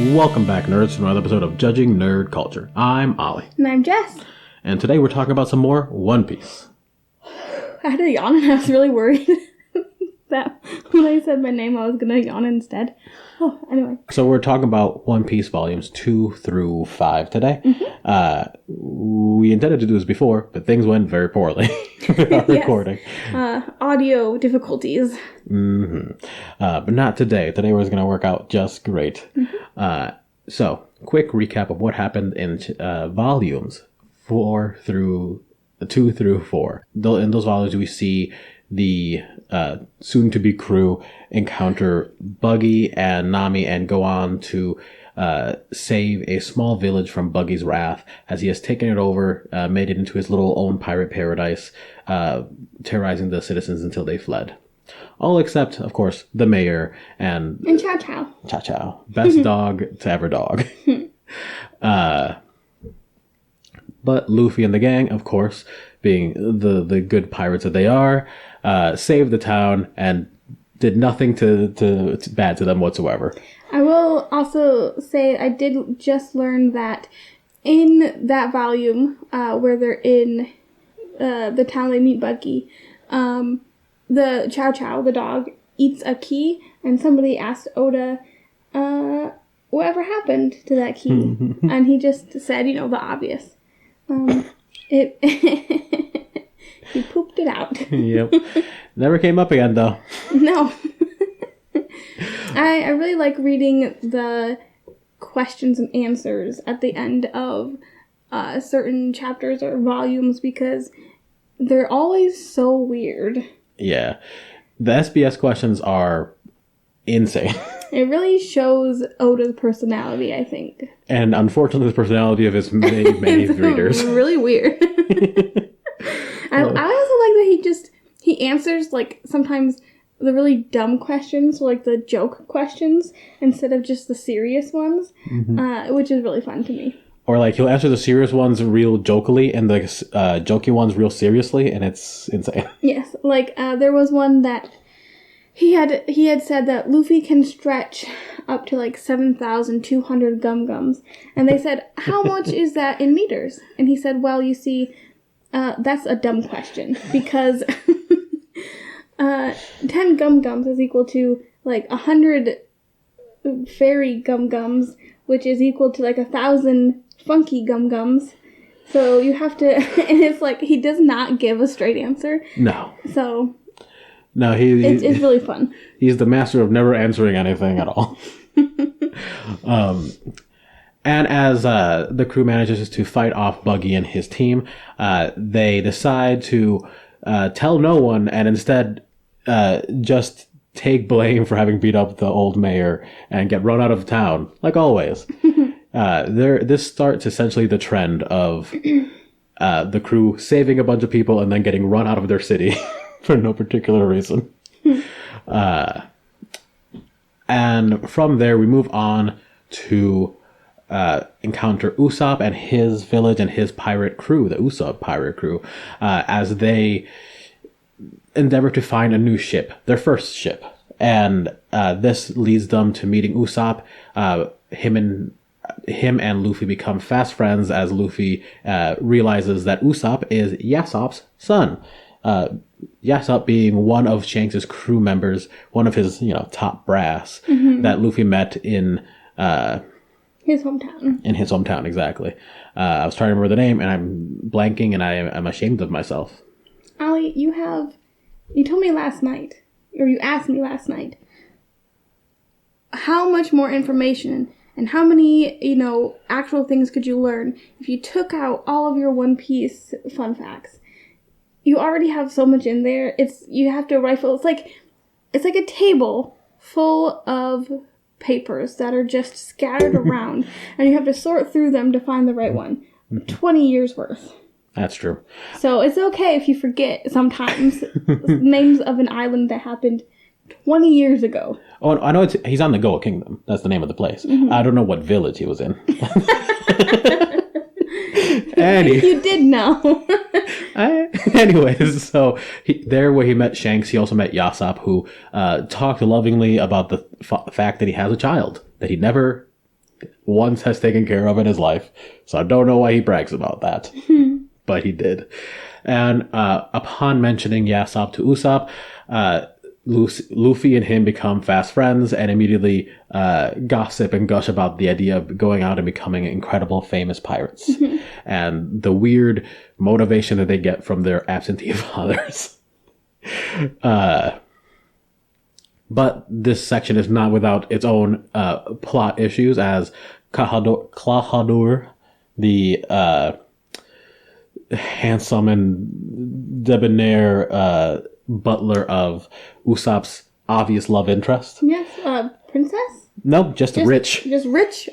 Welcome back, nerds, to another episode of Judging Nerd Culture. I'm Ollie. And I'm Jess. And today we're talking about some more One Piece. I had to yawn and I was really worried that when I said my name I was going to yawn instead. Oh, anyway. So we're talking about One Piece volumes 2 through 5 today. We intended to do this before, but things went very poorly with our recording. Audio difficulties. But not today. Today was going to work out just great. So, quick recap of what happened in volumes 2 through 4. In those volumes, we see the soon-to-be crew encounter Buggy and Nami and go on to save a small village from Buggy's wrath as he has taken it over, made it into his little own pirate paradise, terrorizing the citizens until they fled. All except, of course, the mayor and Chow Chow. Chow Chow. Best dog to ever dog. But Luffy and the gang, of course, being the good pirates that they are, saved the town and did nothing to bad to them whatsoever. I will also say I did just learn that in that volume where they're in the town they meet Buggy, the Chow Chow, the dog, eats a key, and somebody asked Oda, whatever happened to that key? And he just said, the obvious. He pooped it out. Yep. Never came up again, though. No. I really like reading the questions and answers at the end of certain chapters or volumes because they're always so weird. Yeah. The SBS questions are insane. It really shows Oda's personality, I think. And unfortunately, the personality of his many, many readers. Really weird. I also like that he answers, like, sometimes the really dumb questions, like the joke questions, instead of just the serious ones, which is really fun to me. Or, like, he'll answer the serious ones real jokily and the jokey ones real seriously, and it's insane. Yes, like, there was one that he had said that Luffy can stretch up to, like, 7,200 gum-gums. And they said, how much is that in meters? And he said, well, you see, that's a dumb question, because 10 gum-gums is equal to, like, 100 fairy gum-gums, which is equal to, like, 1,000 funky gum-gums. So you have to... And it's like, he does not give a straight answer. No. So... No, it's really fun. He's the master of never answering anything at all. And as the crew manages to fight off Buggy and his team, they decide to tell no one and instead just take blame for having beat up the old mayor and get run out of town, like always. This starts essentially the trend of the crew saving a bunch of people and then getting run out of their city for no particular reason. And from there, we move on to encounter Usopp and his village and his pirate crew, the Usopp pirate crew, as they endeavor to find a new ship, their first ship. And this leads them to meeting Usopp. Him and Luffy become fast friends as Luffy realizes that Usopp is Yasopp's son. Yasopp being one of Shanks' crew members, one of his, top brass that Luffy met in his hometown. In his hometown, exactly. I was trying to remember the name, and I'm blanking, and I'm ashamed of myself. Ollie, you told me last night, or you asked me last night, how much more information and how many, actual things could you learn if you took out all of your One Piece fun facts? You already have so much in there. You have to rifle. It's like a table full of papers that are just scattered around, and you have to sort through them to find the right one. 20 years worth. That's true. So it's okay if you forget sometimes names of an island that happened 20 years ago. Oh, I know he's on the Goa Kingdom. That's the name of the place. I don't know what village he was in. You did know. Anyways, so there where he met Shanks, he also met Yasopp, who talked lovingly about the fact that he has a child that he never once has taken care of in his life. So I don't know why he brags about that. But he did. And upon mentioning Yasopp to Usopp, Luffy and him become fast friends and immediately gossip and gush about the idea of going out and becoming incredible, famous pirates. And the weird motivation that they get from their absentee fathers. But this section is not without its own plot issues, as Klahadur, the handsome and debonair butler of Usopp's obvious love interest. Yes, princess? Nope, just rich. Just rich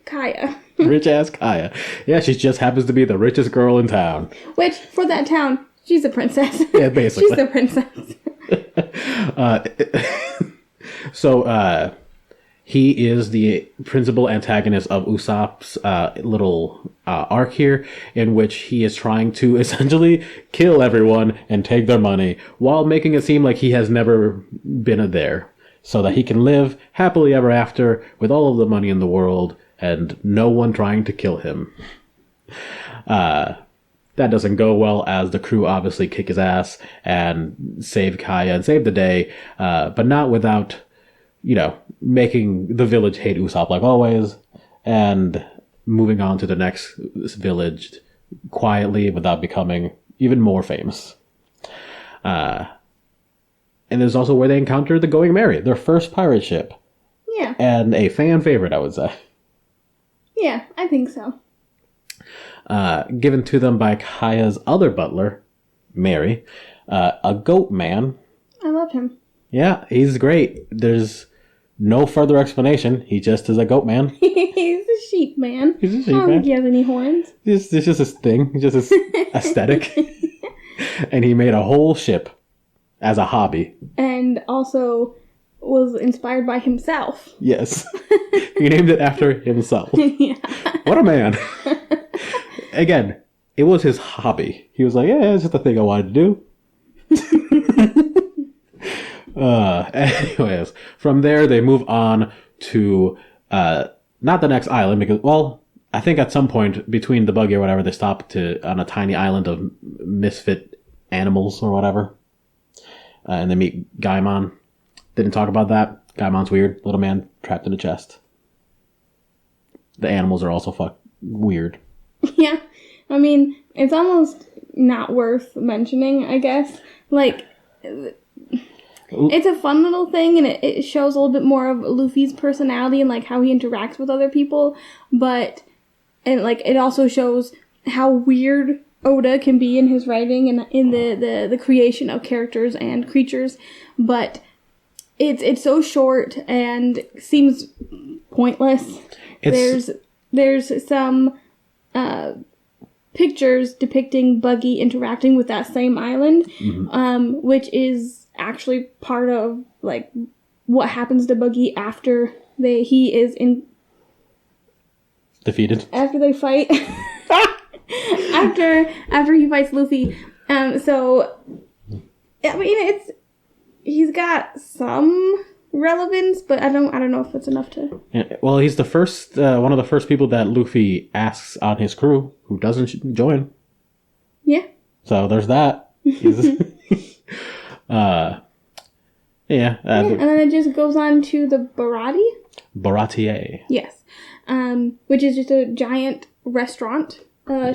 Kaya. Rich ass Kaya. Yeah, she just happens to be the richest girl in town. Which, for that town, she's a princess. Yeah, basically. She's the princess. So he is the principal antagonist of Usopp's little arc here, in which he is trying to essentially kill everyone and take their money while making it seem like he has never been there, so that he can live happily ever after with all of the money in the world and no one trying to kill him. That doesn't go well, as the crew obviously kick his ass and save Kaya and save the day, but not without, making the village hate Usopp like always, and moving on to the next village quietly without becoming even more famous. And there's also where they encounter the Going Merry, their first pirate ship. Yeah. And a fan favorite, I would say. Yeah, I think so. Given to them by Kaya's other butler, Mary, a goat man. I love him. Yeah, he's great. There's no further explanation. He just is a goat man. He's a sheep man. He's a sheep I don't man. think he has any horns. It's just his thing. It's just his aesthetic. And he made a whole ship as a hobby. And also was inspired by himself. Yes. He named it after himself. Yeah. What a man. Again, it was his hobby. He was like, yeah, it's just a thing I wanted to do. Anyways, from there they move on to not the next island, because, well, I think at some point between the buggy or whatever, they stop on a tiny island of misfit animals or whatever, and they meet Gaimon. Didn't talk about that. Gaimon's weird, little man trapped in a chest. The animals are also weird. Yeah, I mean, it's almost not worth mentioning, I guess. Like, it's a fun little thing, and it shows a little bit more of Luffy's personality and, like, how he interacts with other people, but, and, like, it also shows how weird Oda can be in his writing and in the creation of characters and creatures, but it's so short and seems pointless. There's some pictures depicting Buggy interacting with that same island, which is actually part of, like, what happens to Buggy after he is defeated. After they fight. after he fights Luffy. So, I mean, he's got some relevance, but I don't know if it's enough to. Yeah, well, he's the first one of the first people that Luffy asks on his crew who doesn't join. Yeah. So there's that. Yeah. And then it just goes on to the Baratier. Yes. Which is just a giant restaurant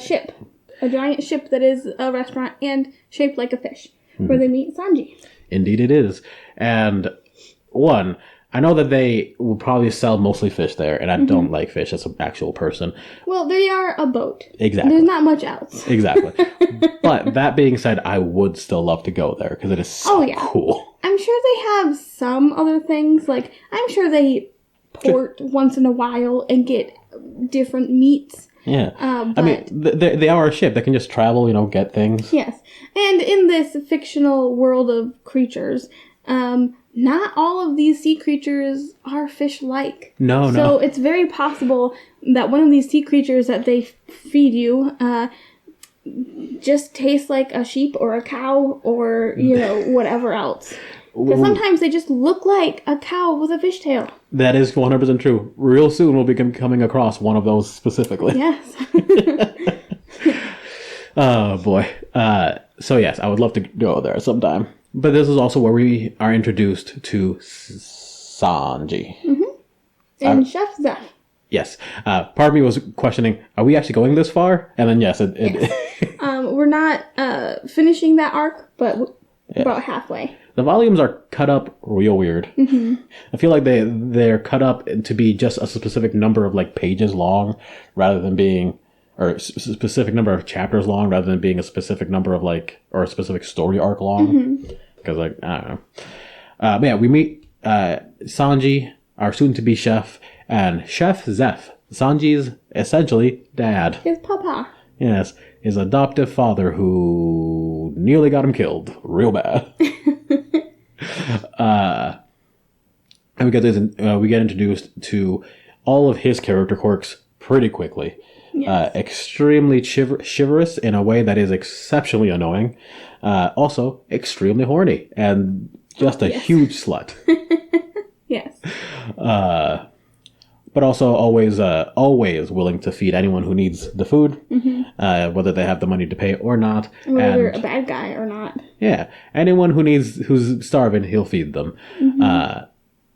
ship. A giant ship that is a restaurant and shaped like a fish, where they meet Sanji. Indeed it is. And I know that they will probably sell mostly fish there, and I don't like fish as an actual person. Well, they are a boat. Exactly. There's not much else. Exactly. But that being said, I would still love to go there, because it is so cool. I'm sure they have some other things. Like, I'm sure they port once in a while and get different meats. Yeah. I mean, they are a ship. They can just travel, get things. Yes. And in this fictional world of creatures, not all of these sea creatures are fish-like. No. So it's very possible that one of these sea creatures that they feed you just tastes like a sheep or a cow or, whatever else. Because sometimes they just look like a cow with a fishtail. That is 100% true. Real soon we'll be coming across one of those specifically. Yes. Oh, boy. So, yes, I would love to go there sometime. But this is also where we are introduced to Sanji. Mm-hmm. And Chef Zeph. Yes. Part of me was questioning, are we actually going this far? And then, yes. We're not finishing that arc, but about halfway. The volumes are cut up real weird. Mm-hmm. I feel like they're cut up to be just a specific number of like pages long, rather than being, or a specific number of chapters long, rather than being a specific number of like, or a specific story arc long. Because like, I don't know. But yeah, we meet Sanji, our soon-to-be chef, and Chef Zeph, Sanji's essentially dad. His papa. Yes, his adoptive father who nearly got him killed real bad. And we get introduced to all of his character quirks pretty quickly. Yes. Extremely chivalrous in a way that is exceptionally annoying. Also, extremely horny and just a huge slut. Yes. But also always willing to feed anyone who needs the food, whether they have the money to pay or not. Whether they're a bad guy or not. Yeah. Anyone who's starving, he'll feed them.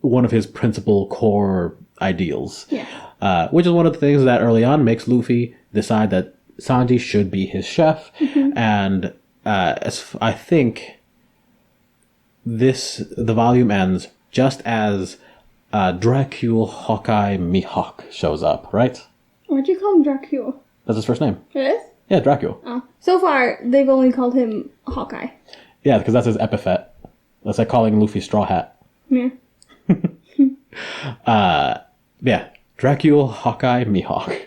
One of his principal core ideals. Yeah. Which is one of the things that early on makes Luffy decide that Sanji should be his chef. And I think the volume ends just as Dracule Hawkeye Mihawk shows up, right? Why'd you call him Dracule? That's his first name. It is? Yeah, Dracule. Oh. So far, they've only called him Hawkeye. Yeah, because that's his epithet. That's like calling Luffy Straw Hat. Yeah. Yeah, Dracule Hawkeye Mihawk.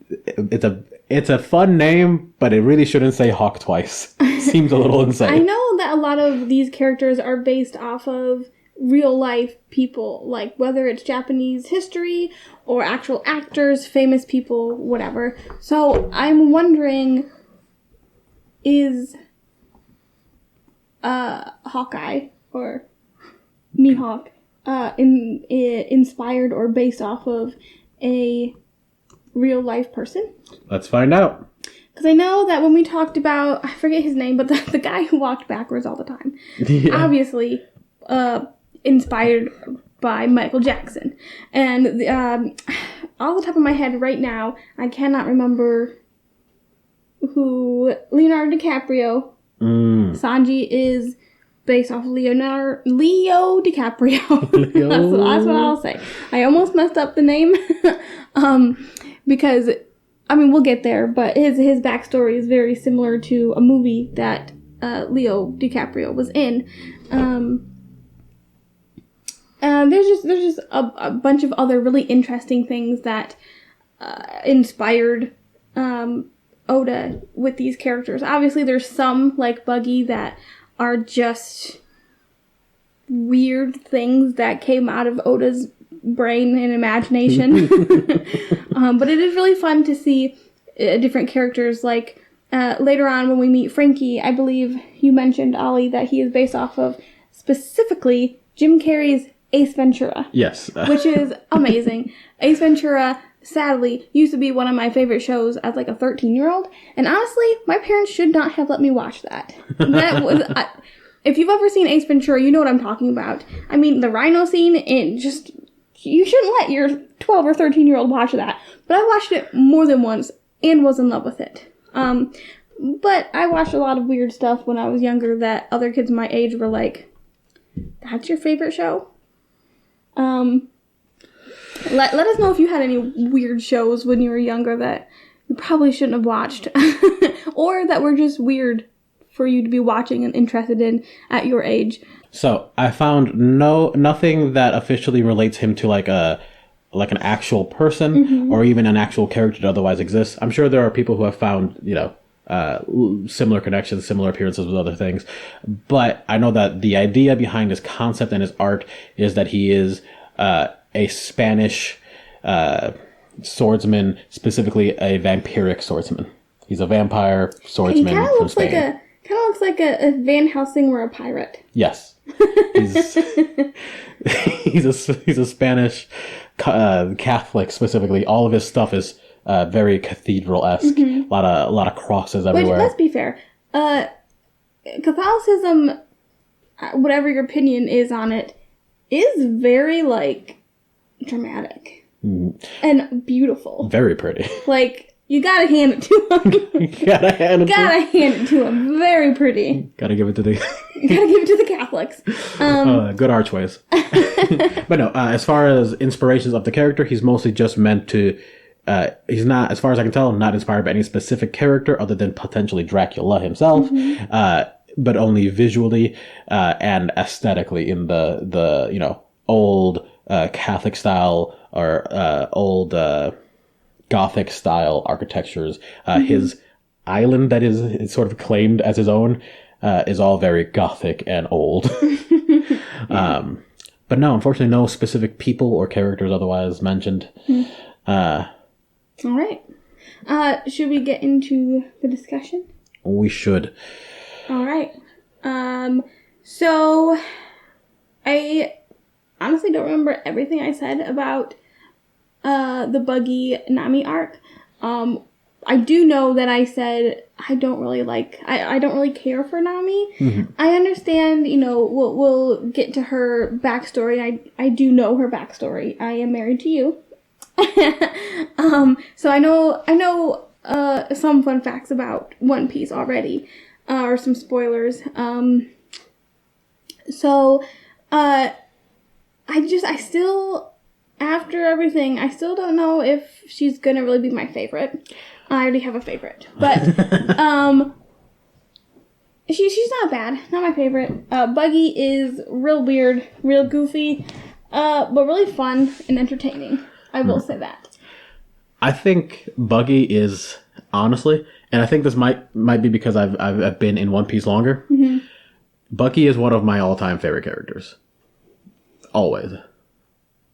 It's a fun name, but it really shouldn't say Hawk twice. Seems a little insane. I know that a lot of these characters are based off of real life people, like whether it's Japanese history or actual actors, famous people, whatever. So I'm wondering, is Hawkeye or Mihawk inspired or based off of a real life person? Let's find out. Because I know that when we talked about, I forget his name, but the guy who walked backwards all the time, obviously inspired by Michael Jackson. And off the top of my head right now, I cannot remember who Leonardo DiCaprio. Sanji is based off of Leo DiCaprio. Leo. That's what I'll say. I almost messed up the name because, I mean, we'll get there, but his backstory is very similar to a movie that Leo DiCaprio was in. There's just a bunch of other really interesting things that inspired Oda with these characters. Obviously, there's some, like Buggy, that are just weird things that came out of Oda's brain and imagination. But it is really fun to see different characters. Like later on when we meet Frankie, I believe you mentioned, Ollie, that he is based off of specifically Jim Carrey's Ace Ventura. Yes. Which is amazing. Ace Ventura, sadly, used to be one of my favorite shows as like a 13-year-old. And honestly, my parents should not have let me watch that. That was... if you've ever seen Ace Ventura, you know what I'm talking about. I mean, the rhino scene, and just... You shouldn't let your 12 or 13-year-old watch that. But I watched it more than once and was in love with it. But I watched a lot of weird stuff when I was younger that other kids my age were like, that's your favorite show? Let us know if you had any weird shows when you were younger that you probably shouldn't have watched. Or that were just weird for you to be watching and interested in at your age. So I found nothing that officially relates him to like an actual person or even an actual character that otherwise exists. I'm sure there are people who have found, similar connections, similar appearances with other things. But I know that the idea behind his concept and his art is that he is a Spanish swordsman, specifically a vampiric swordsman. He's a vampire swordsman from Spain. Kind of looks like a Van Helsing were a pirate. Yes. He's a Spanish Catholic specifically. All of his stuff is very cathedral-esque. A lot of crosses everywhere. Which, let's be fair, Catholicism, whatever your opinion is on it, is very, like, dramatic. And beautiful. Very pretty. Like, you gotta hand it to him. Gotta hand it to him. Very pretty. Gotta give it to the... You gotta give it to the Catholics. Good archways. But no, as far as inspirations of the character, he's mostly just meant to... he's not, as far as I can tell, not inspired by any specific character other than potentially Dracula himself, but only visually and aesthetically in the old Catholic style or old Gothic style architectures. His island that is sort of claimed as his own is all very Gothic and old. But no, unfortunately, no specific people or characters otherwise mentioned. All right. Should we get into the discussion? We should. All right. So I honestly don't remember everything I said about the Buggy Nami arc. I do know that I said I don't really care for Nami. I understand, we'll get to her backstory. I do know her backstory. I am married to you. So I know some fun facts about One Piece already, or some spoilers. I still, after everything, I still don't know if she's gonna really be my favorite. I already have a favorite, but she's not bad, not my favorite. Buggy is real weird, real goofy, but really fun and entertaining. I will say that. I think Buggy is, honestly, and I think this might be because I've been in One Piece longer. Buggy is one of my all-time favorite characters. Always.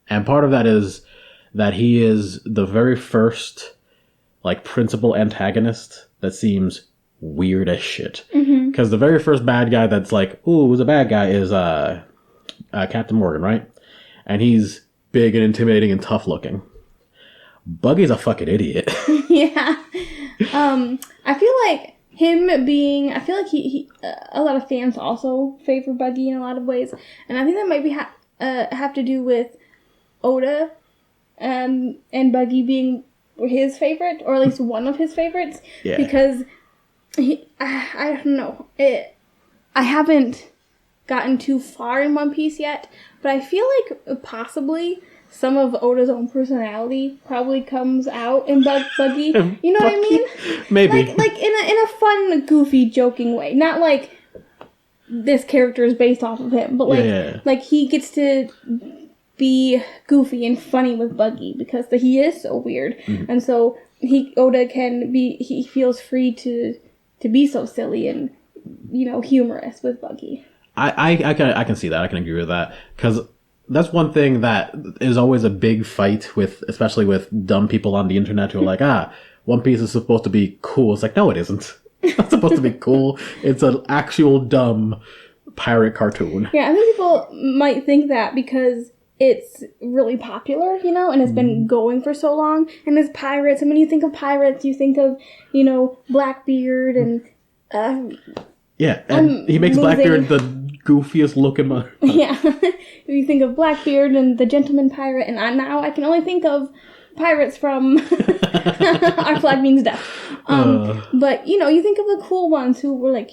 And part of that is that he is the very first, like, principal antagonist that seems weird as shit. Because the very first bad guy that's like, ooh, who's a bad guy is Captain Morgan, right? And he's big and intimidating and tough looking. Buggy's a fucking idiot. Yeah. I feel like he a lot of fans also favor Buggy in a lot of ways. And I think that might be have to do with Oda and Buggy being his favorite, or at least one of his favorites. Yeah. Because I don't know. I haven't gotten too far in One Piece yet, but I feel like possibly some of Oda's own personality probably comes out in Buggy. You know what I mean? Maybe. Like in a fun, goofy, joking way. Not like this character is based off of him, but like he gets to be goofy and funny with Buggy because he is so weird. And so Oda he feels free to be so silly and humorous with Buggy. I can see that. I can agree with that, because that's one thing that is always a big fight with, especially with dumb people on the internet who are like, One Piece is supposed to be cool. It's like, no, it isn't. It's not supposed to be cool. It's an actual dumb pirate cartoon. Yeah, I think people might think that because it's really popular, and it's been going for so long. And there's pirates, and when you think of pirates, you think of, Blackbeard and... yeah, and he makes Blackbeard the goofiest looking man. Yeah. You think of Blackbeard and the Gentleman Pirate, and now I can only think of pirates from Our Flag Means Death. But, you think of the cool ones who were, like,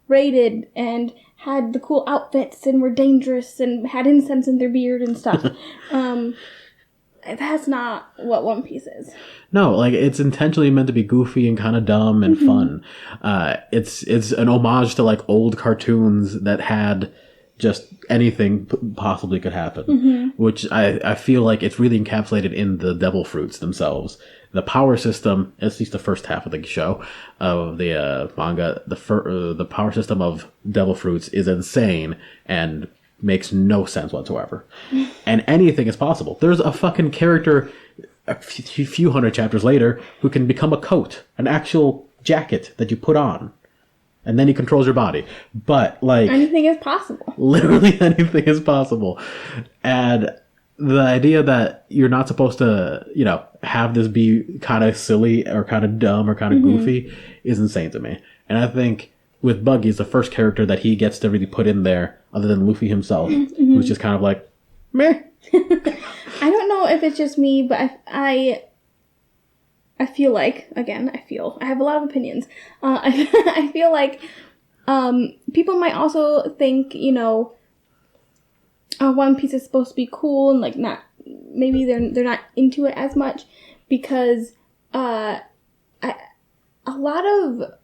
raided and had the cool outfits and were dangerous and had incense in their beard and stuff. That's not what One Piece is. No, like, it's intentionally meant to be goofy and kind of dumb and fun. It's an homage to, like, old cartoons that had just anything possibly could happen, which I feel like it's really encapsulated in the devil fruits themselves. The power system, at least the first half of the show, of the manga, the power system of devil fruits is insane and makes no sense whatsoever. And anything is possible. There's a fucking character a few hundred chapters later who can become a coat, an actual jacket that you put on. and then he controls your body. But like anything is possible. Literally anything is possible. And the idea that you're not supposed to, you know, have this be kind of silly or kind of dumb or kind of goofy is insane to me. And I think with Buggy, it's the first character that he gets to really put in there, other than Luffy himself, who's just kind of like, meh. I don't know if it's just me, but I feel like, again, I have a lot of opinions. I feel like people might also think, you know, One Piece is supposed to be cool and like not, maybe they're not into it as much because a lot of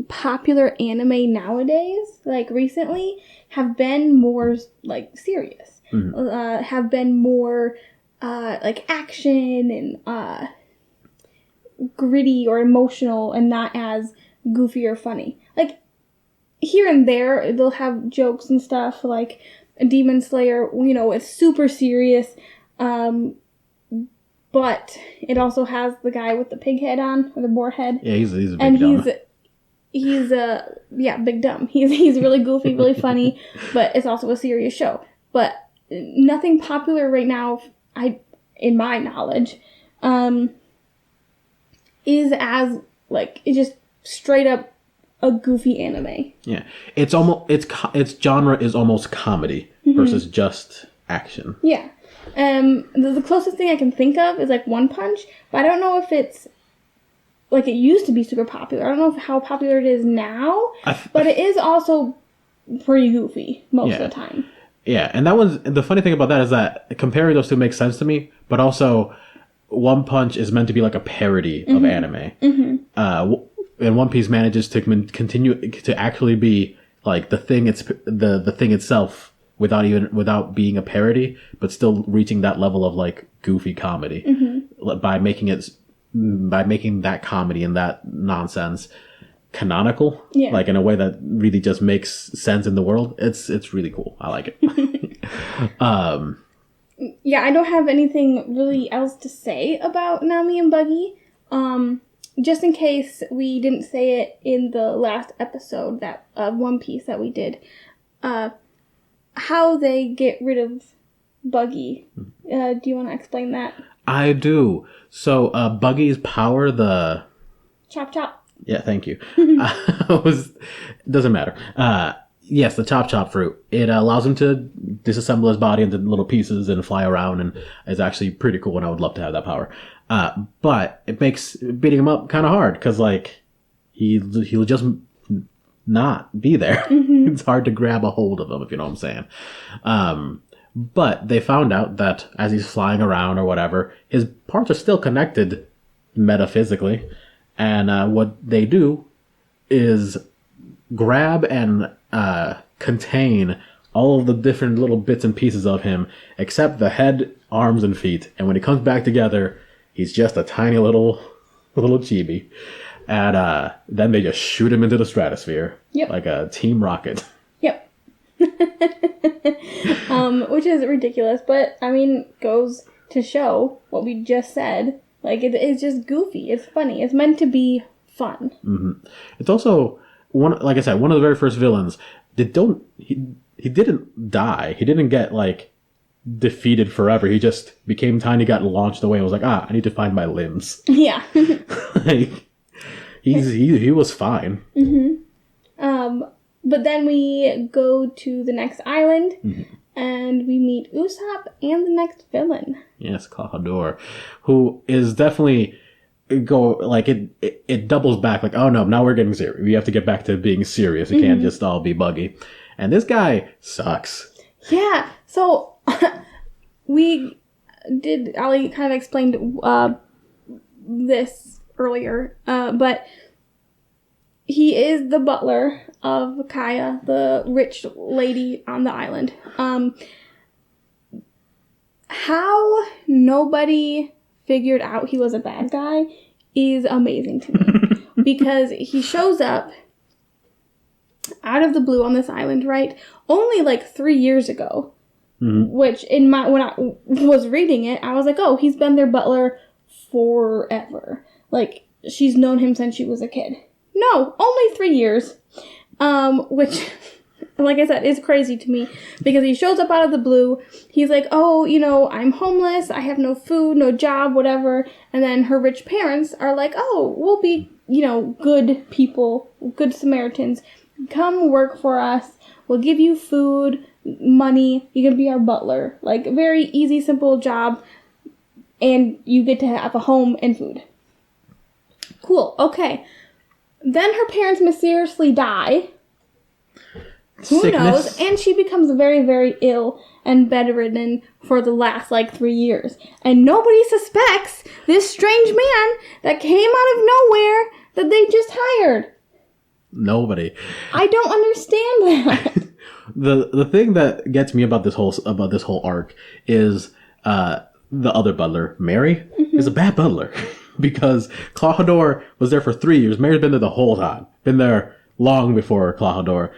popular anime nowadays, like recently, have been more like serious, have been more like action and gritty or emotional and not as goofy or funny. Like here and there they'll have jokes and stuff, like Demon Slayer, you know, it's super serious, but it also has the guy with the pig head on, or the boar head. Yeah, he's a big dumb. He's big dumb. He's really goofy, really funny, but it's also a serious show. But nothing popular right now, in my knowledge, is as like, it's just straight up a goofy anime. Yeah, it's almost its genre is almost comedy versus just action. Yeah, the closest thing I can think of is like One Punch, but I don't know if it's like it used to be super popular. I don't know how popular it is now, but it is also pretty goofy most of the time. Yeah, and that was the funny thing about that is that comparing those two makes sense to me, but also One Punch is meant to be like a parody of anime. And One Piece manages to continue to actually be like the thing. It's the thing itself without being a parody, but still reaching that level of like goofy comedy by making that comedy and that nonsense canonical, like in a way that really just makes sense in the world. It's really cool. I like it. Yeah, I don't have anything really else to say about Nami and Buggy. Just in case we didn't say it in the last episode that of One Piece that we did, how they get rid of Buggy. Do you want to explain that? I do. So Buggy's power, the chop chop. Yeah, thank you. Doesn't matter. Yes, the chop fruit. It allows him to disassemble his body into little pieces and fly around, and is actually pretty cool. And I would love to have that power. But it makes beating him up kind of hard because like he'll just not be there. It's hard to grab a hold of him, if you know what I'm saying. But they found out that as he's flying around or whatever, his parts are still connected metaphysically. And what they do is grab and contain all of the different little bits and pieces of him, except the head, arms, and feet. And when he comes back together, he's just a tiny little chibi. And then they just shoot him into the stratosphere like a Team Rocket. Yep. Which is ridiculous, but I mean, goes to show what we just said. Like, it's just goofy. It's funny. It's meant to be fun. It's also, like I said, one of the very first villains. He didn't die. He didn't get, like, defeated forever. He just became tiny, got launched away, and was like, I need to find my limbs. Yeah. Like, he was fine. But then we go to the next island, and we meet Usopp and the next villain. Yes, Cahador, who is definitely it doubles back. Like, oh no, now we're getting serious. We have to get back to being serious. It can't just all be Buggy. And this guy sucks. Yeah. So Ali kind of explained this earlier, but he is the butler of Kaya, the rich lady on the island. How nobody figured out he was a bad guy is amazing to me. Because he shows up out of the blue on this island, right? Only like 3 years ago. Which when I was reading it, I was like, oh, he's been their butler forever. Like, she's known him since she was a kid. No, only 3 years. Which, like I said, is crazy to me because he shows up out of the blue. He's like, oh, I'm homeless. I have no food, no job, whatever. And then her rich parents are like, oh, we'll be, good people, good Samaritans. Come work for us. We'll give you food, money. You can be our butler. Like, very easy, simple job. And you get to have a home and food. Cool. Okay. Then her parents mysteriously die. Who knows? And she becomes very, very ill and bedridden for the last, 3 years. And nobody suspects this strange man that came out of nowhere that they just hired. Nobody. I don't understand that. The thing that gets me about this whole arc is the other butler, Mary, is a bad butler. Because Claudor was there for 3 years. Mary's been there the whole time. Been there long before Claudor.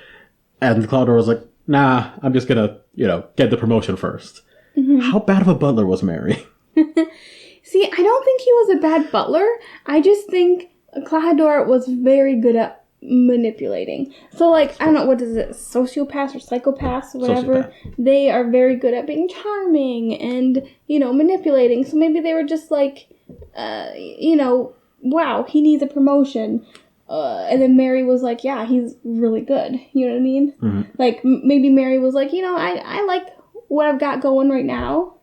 And Claudor was like, nah, I'm just gonna, get the promotion first. Mm-hmm. How bad of a butler was Mary? See, I don't think he was a bad butler. I just think Claudor was very good at manipulating. So, I don't know, what is it, sociopaths or psychopaths, whatever. Sociopath. They are very good at being charming and, manipulating. So maybe they were just like, wow, he needs a promotion. And then Mary was like, yeah, he's really good. You know what I mean? Mm-hmm. Maybe Mary was like, I like what I've got going right now.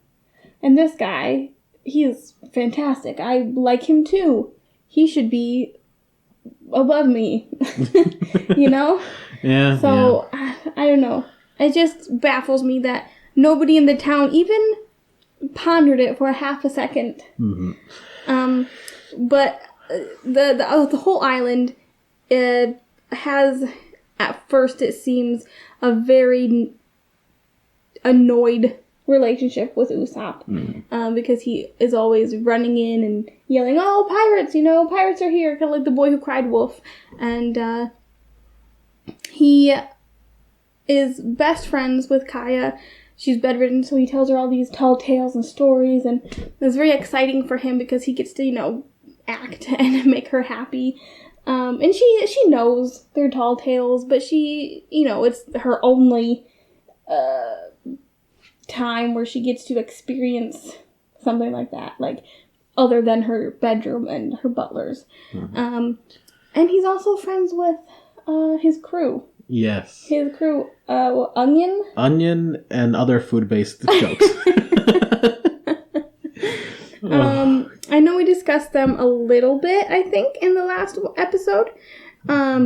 And this guy, he's fantastic. I like him too. He should be above me. Yeah. So, yeah. I don't know. It just baffles me that nobody in the town even pondered it for half a second. Mm-hmm. But the whole island has, at first it seems, a very annoyed relationship with Usopp. Because he is always running in and yelling, oh, pirates, pirates are here, kind of like the boy who cried wolf. And he is best friends with Kaya. She's bedridden, so he tells her all these tall tales and stories, and it's very exciting for him because he gets to, act and make her happy. And she knows they're tall tales, but she, it's her only time where she gets to experience something like that, other than her bedroom and her butlers. Mm-hmm. And he's also friends with his crew. Yes. His crew, Onion? Onion and other food-based jokes. I know we discussed them a little bit, I think, in the last episode. But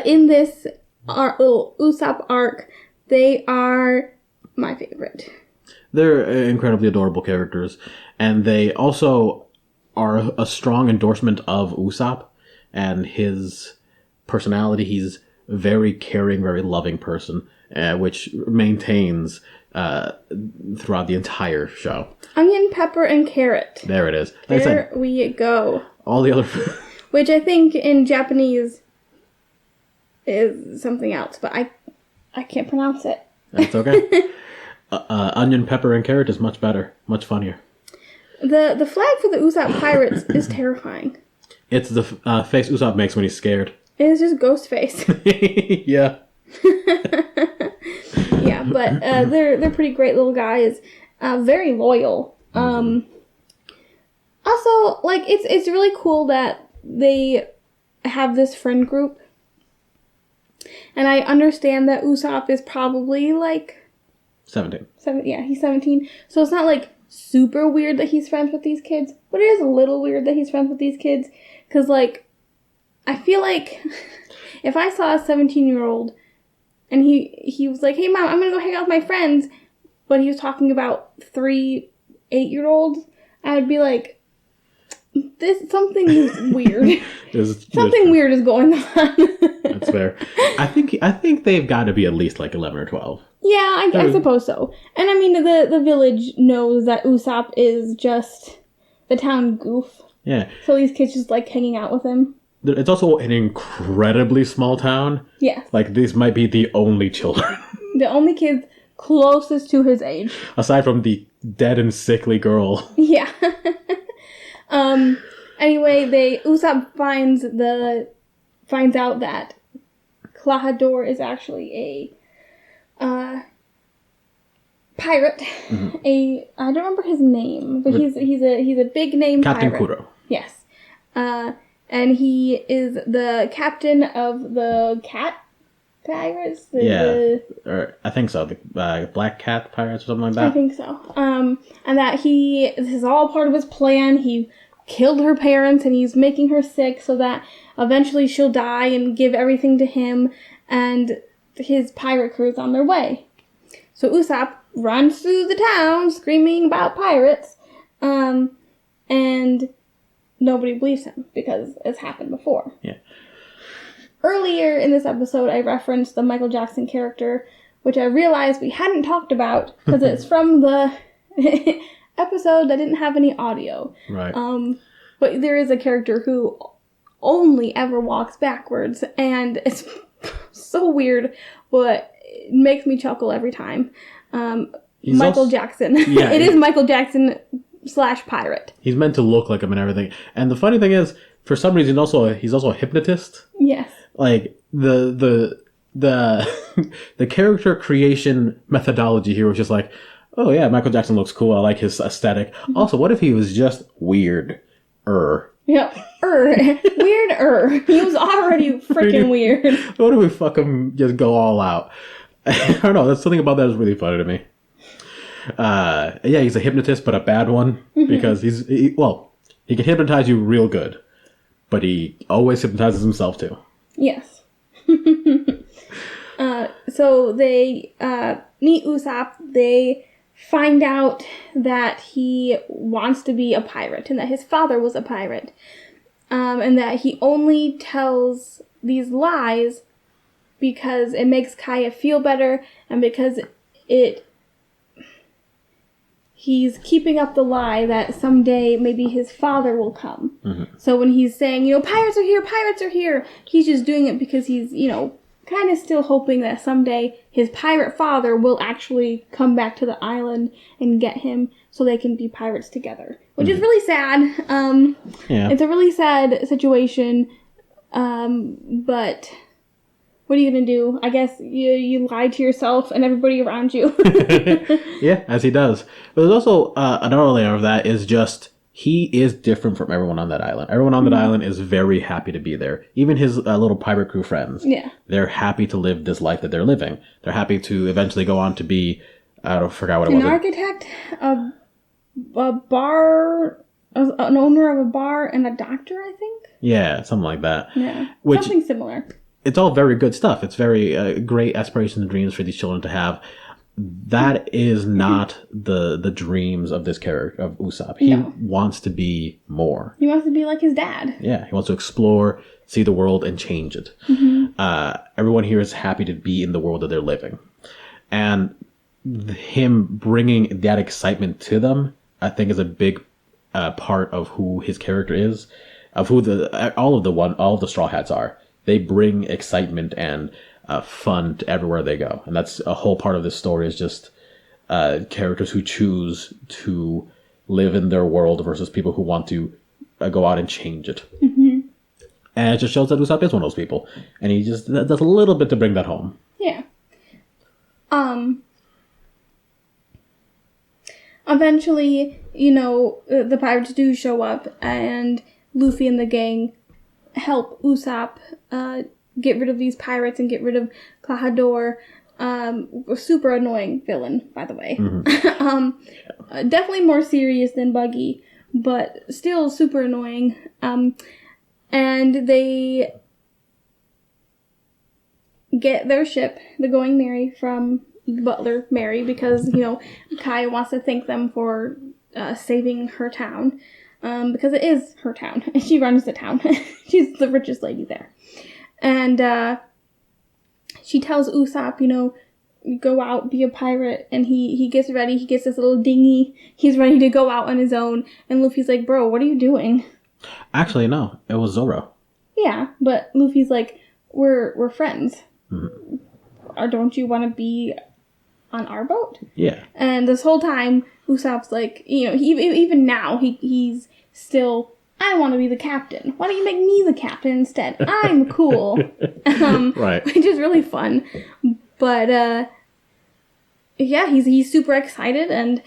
in this little Usopp arc, they are my favorite. They're incredibly adorable characters. And they also are a strong endorsement of Usopp and his personality. He's a very caring, very loving person, which maintains throughout the entire show. Onion, pepper, and carrot. There it is. Like there we go. All the other... Which I think in Japanese is something else, but I can't pronounce it. That's okay. Onion, pepper, and carrot is much better. Much funnier. The flag for the Usopp Pirates is terrifying. It's the face Usopp makes when he's scared. It's just ghost face. Yeah. Yeah, but they're pretty great little guys. Very loyal. Also, it's really cool that they have this friend group. And I understand that Usopp is probably 17. Yeah, he's 17. So it's not super weird that he's friends with these kids, but it is a little weird that he's friends with these kids. Because I feel like if I saw a 17-year-old and he was like, hey mom, I'm gonna go hang out with my friends, but he was talking about 3 8-year-olds, I would be like, something is weird. Something weird is going on. That's fair. I think they've got to be at least 11 or 12. Yeah, I suppose so. And I mean, the village knows that Usopp is just the town goof. Yeah. So these kids just hanging out with him. It's also an incredibly small town. Yeah. These might be the only children. The only kids closest to his age. Aside from the dead and sickly girl. Yeah. Anyway, Usopp finds out that Klahadore is actually a pirate. I don't remember his name, but he's a big name Captain pirate. Kuro. Yes. And he is the captain of the cat pirates. Or I think so. The Black Cat Pirates or something like that. I think so. And that this is all part of his plan. He killed her parents and he's making her sick so that eventually she'll die and give everything to him, and his pirate crew is on their way. So Usopp runs through the town screaming about pirates, and nobody believes him because it's happened before. Yeah. Earlier in this episode, I referenced the Michael Jackson character, which I realized we hadn't talked about because it's from the episode that didn't have any audio. Right. But there is a character who only ever walks backwards, and it's so weird, but it makes me chuckle every time. Michael Jackson. Yeah, it is Michael Jackson / pirate. He's meant to look like him and everything. And the funny thing is, for some reason, he's also a hypnotist. Yes. Like the character creation methodology here was just like, oh yeah, Michael Jackson looks cool. I like his aesthetic. Also, what if he was just weird? Yeah, weird. He was already freaking weird. What if we fucking just go all out? I don't know. That's something about that is really funny to me. Yeah, he's a hypnotist, but a bad one because he can hypnotize you real good, but he always hypnotizes himself too. Yes. So they meet Usopp. They find out that he wants to be a pirate and that his father was a pirate, and that he only tells these lies because it makes Kaya feel better and because he's keeping up the lie that someday maybe his father will come. So when he's saying, pirates are here, he's just doing it because he's, kind of still hoping that someday his pirate father will actually come back to the island and get him so they can be pirates together. Which is really sad. Yeah. It's a really sad situation. But what are you going to do? I guess you lie to yourself and everybody around you. Yeah, as he does. But there's also another layer of that is just he is different from everyone on that island. Everyone on that island is very happy to be there. Even his little pirate crew friends. Yeah. They're happy to live this life that they're living. They're happy to eventually go on to be, I forgot what it was. An architect, a bar, an owner of a bar, and a doctor, I think? Yeah, something like that. Yeah, something similar. It's all very good stuff. It's very great aspirations and dreams for these children to have. That is not the dreams of this character, of Usopp. He wants to be more. He wants to be like his dad. Yeah, he wants to explore, see the world, and change it. Everyone here is happy to be in the world that they're living. And him bringing that excitement to them, I think, is a big part of who his character is, of who all of the Straw Hats are. They bring excitement and fun to everywhere they go. And that's a whole part of this story is just characters who choose to live in their world versus people who want to go out and change it. And it just shows that Usopp is one of those people. And he just does a little bit to bring that home. Yeah. Eventually, the pirates do show up and Luffy and the gang help Usopp get rid of these pirates and get rid of Klahadore. A super annoying villain, by the way. Definitely more serious than Buggy, but still super annoying. And they get their ship, the Going Merry, from the butler, Mary, because, Kai wants to thank them for saving her town. Because it is her town. And she runs the town. She's the richest lady there. And she tells Usopp, go out, be a pirate. And he gets ready. He gets this little dinghy. He's ready to go out on his own. And Luffy's like, bro, what are you doing? Actually, no. It was Zoro. Yeah, but Luffy's like, we're friends. Or don't you want to be on our boat? Yeah. And this whole time, Usopp's like, even now, he's still, I want to be the captain. Why don't you make me the captain instead? I'm cool. Right. Which is really fun. But yeah, he's super excited and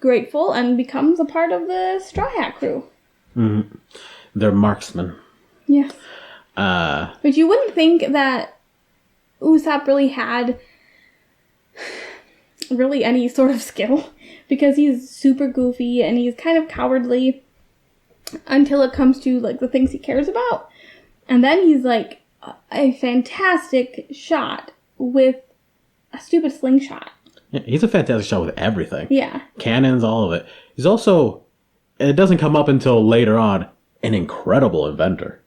grateful, and becomes a part of the Straw Hat crew. Mm-hmm. They're marksmen. Yes. But you wouldn't think that Usopp really had really any sort of skill, because he's super goofy and he's kind of cowardly until it comes to like the things he cares about. And then he's like a fantastic shot with a stupid slingshot. Yeah, he's a fantastic shot with everything. Yeah. Cannons, all of it. He's also, it doesn't come up until later on, an incredible inventor.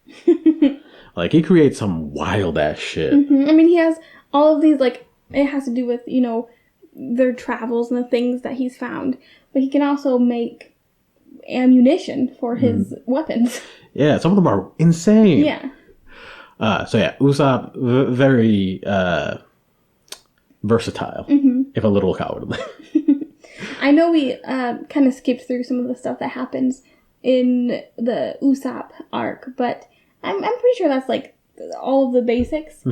Like, he creates some wild ass shit. Mm-hmm. I mean, he has all of these, like, it has to do with, you know, their travels and the things that he's found. But he can also make ammunition for his weapons. Yeah, some of them are insane. Yeah. So yeah, Usopp, very versatile, if a little cowardly. I know we kind of skipped through some of the stuff that happens in the Usopp arc, but I'm pretty sure that's like all of the basics.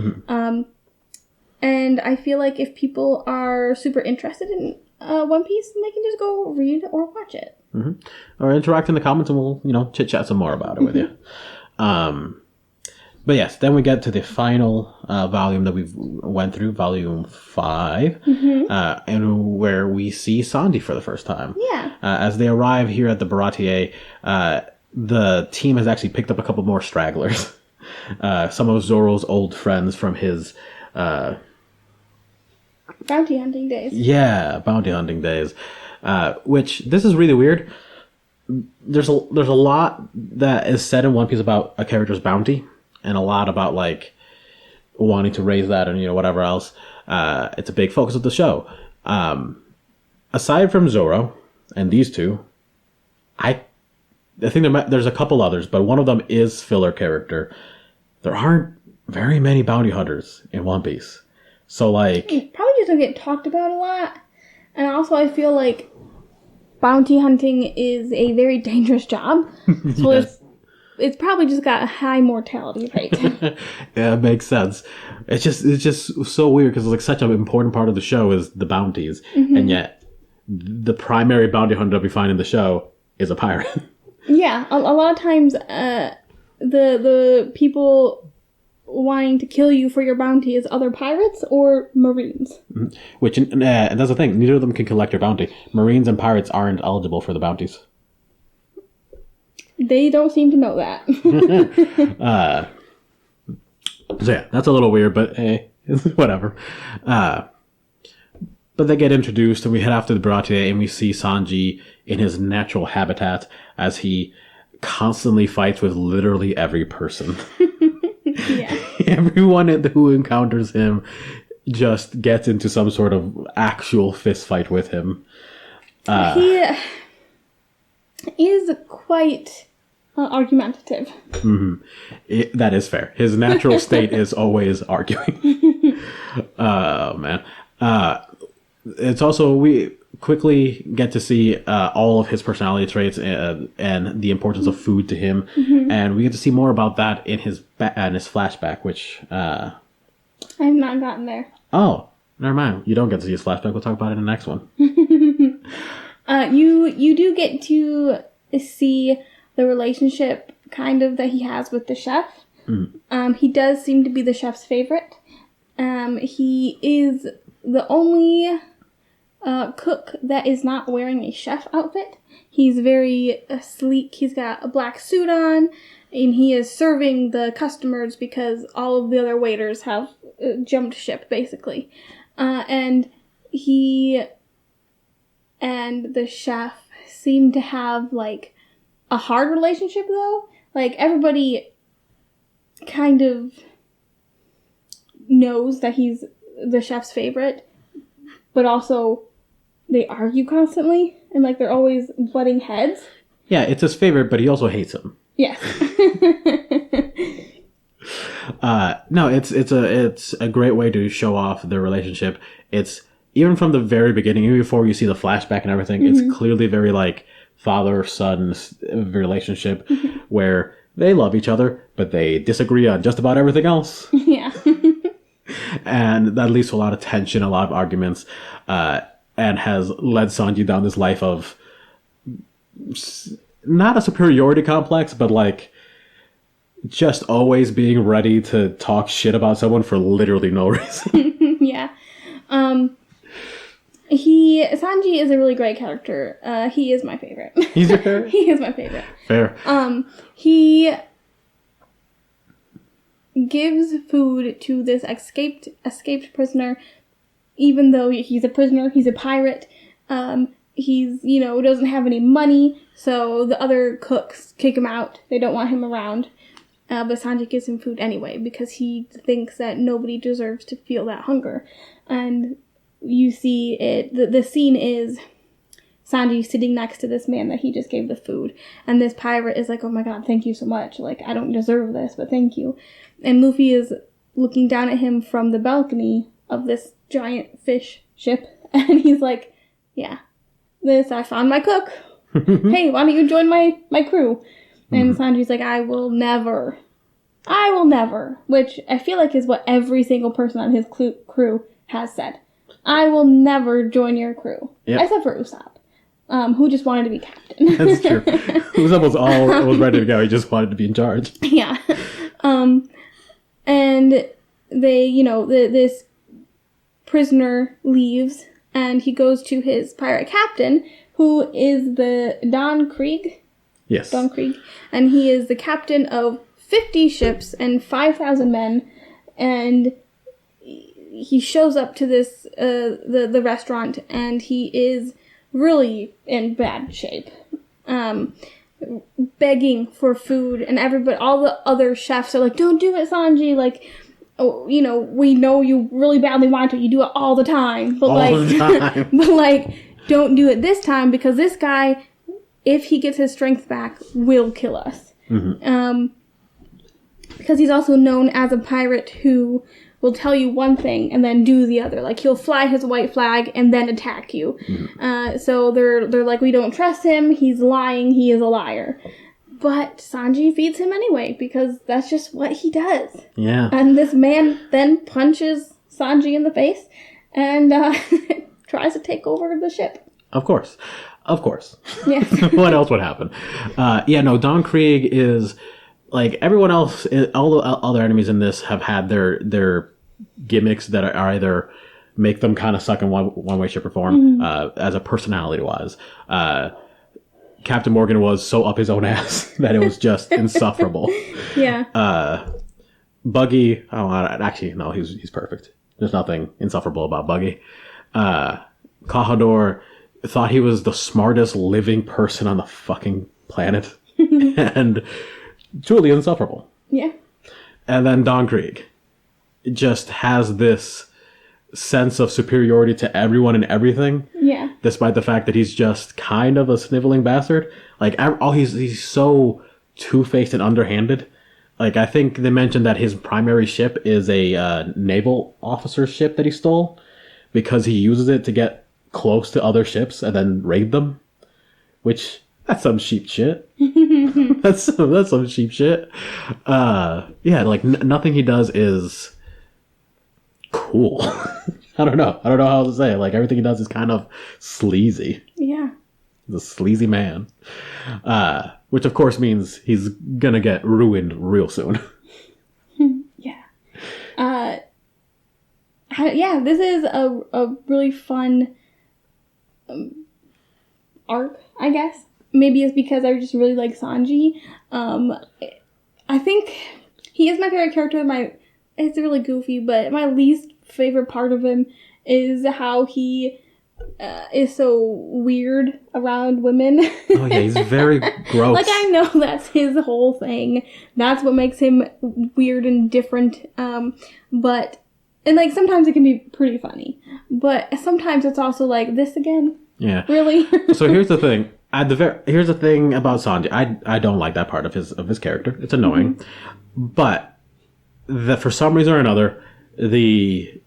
And I feel like if people are super interested in One Piece, then they can just go read or watch it. Or interact in the comments, and we'll, you know, chit chat some more about it with you. But yes, then we get to the final volume that we've went through, volume 5, and where we see Sanji for the first time. Yeah. As they arrive here at the Baratier, the team has actually picked up a couple more stragglers. Some of Zoro's old friends from his bounty hunting days. Yeah, bounty hunting days. Which, this is really weird. There's a lot that is said in One Piece about a character's bounty, and a lot about like wanting to raise that and, you know, whatever else. It's a big focus of the show. Aside from Zoro and these two, I think there's a couple others, but one of them is filler character. There aren't very many bounty hunters in One Piece. So like, probably just don't get talked about a lot. And also I feel like bounty hunting is a very dangerous job. So yes. It's probably just got a high mortality rate. Yeah, it makes sense. It's just so weird because it's like such an important part of the show is the bounties, and yet the primary bounty hunter we find in the show is a pirate. Yeah, a lot of times the people wanting to kill you for your bounty is other pirates or Marines. Which, and that's the thing, neither of them can collect your bounty. Marines and pirates aren't eligible for the bounties. They don't seem to know that. So yeah, that's a little weird, but hey, whatever. But they get introduced, and we head off to the Baratier, and we see Sanji in his natural habitat as he constantly fights with literally every person. Yeah. Everyone who encounters him just gets into some sort of actual fist fight with him. He is quite argumentative. That is fair. His natural state is always arguing. Oh, man. It's also, we quickly get to see all of his personality traits and the importance of food to him. And we get to see more about that in his flashback, which... I have not gotten there. Oh, never mind. You don't get to see his flashback. We'll talk about it in the next one. You do get to see the relationship kind of that he has with the chef. He does seem to be the chef's favorite. He is the only cook that is not wearing a chef outfit. He's very sleek. He's got a black suit on, and he is serving the customers because all of the other waiters have jumped ship, basically. And he and the chef seem to have, like, a hard relationship, though. Like, everybody kind of knows that he's the chef's favorite, but also they argue constantly, and, like, they're always butting heads. Yeah, it's his favorite, but he also hates him. Yes. No, it's a great way to show off their relationship. It's even from the very beginning, even before you see the flashback and everything, it's clearly very like father-son relationship where they love each other, but they disagree on just about everything else. Yeah. And that leads to a lot of tension, a lot of arguments, and has led Sanji down this life of not a superiority complex, but like just always being ready to talk shit about someone for literally no reason. Yeah. Sanji is a really great character. He is my favorite. He's your favorite? He is my favorite. Fair. He gives food to this escaped prisoner, even though he's a prisoner, he's a pirate. He's, doesn't have any money, so the other cooks kick him out. They don't want him around. But Sanji gives him food anyway, because he thinks that nobody deserves to feel that hunger. And you see it, the scene is Sanji sitting next to this man that he just gave the food. And this pirate is like, oh my god, thank you so much. Like, I don't deserve this, but thank you. And Luffy is looking down at him from the balcony of this giant fish ship. And he's like, yeah, I found my cook. Hey, why don't you join my crew? And Sanji's like, I will never. Which I feel like is what every single person on his crew has said. I will never join your crew. Yep. Except for Usopp, who just wanted to be captain. That's true. Usopp was ready to go. He just wanted to be in charge. Yeah. And they, this prisoner leaves, and he goes to his pirate captain, who is the Don Krieg. Yes. Don Krieg. And he is the captain of 50 ships and 5,000 men. And he shows up to this, the restaurant, and he is really in bad shape. Begging for food, and all the other chefs are like, don't do it, Sanji. Like, oh, we know you really badly want to. You do it all the time. But don't do it this time, because this guy, if he gets his strength back, will kill us. Mm-hmm. Because he's also known as a pirate who will tell you one thing and then do the other. Like, he'll fly his white flag and then attack you. Mm-hmm. So they're like, we don't trust him. He's lying. He is a liar. But Sanji feeds him anyway, because that's just what he does. Yeah. And this man then punches Sanji in the face and tries to take over the ship. Of course. Yes. What else would happen? Don Krieg is, like, everyone else, all the other enemies in this have had their gimmicks that are either make them kind of suck in one way, shape, or form, as a personality-wise. Captain Morgan was so up his own ass that it was just insufferable. Yeah. Buggy, actually, no, he's perfect. There's nothing insufferable about Buggy. Cahador thought he was the smartest living person on the fucking planet. And truly insufferable. Yeah. And then Don Krieg just has this sense of superiority to everyone and everything. Yeah. Despite the fact that he's just kind of a sniveling bastard. Like, he's so two-faced and underhanded. Like, I think they mentioned that his primary ship is a naval officer ship that he stole, because he uses it to get close to other ships and then raid them. Which, that's some cheap shit. That's some cheap shit. Nothing he does is cool. I don't know how to say it. Like, everything he does is kind of sleazy. Yeah. He's a sleazy man. Which of course means he's gonna get ruined real soon. Yeah. This is a really fun arc, I guess. Maybe it's because I just really like Sanji. I think he is my favorite character. It's really goofy, but my least favorite part of him is how he is so weird around women. Oh yeah, he's very gross. Like, I know that's his whole thing. That's what makes him weird and different. But sometimes it can be pretty funny. But sometimes it's also like, this again? Yeah. Really? So here's the thing. Here's the thing about Sanji. I don't like that part of his character. It's annoying. Mm-hmm. But for some reason or another, the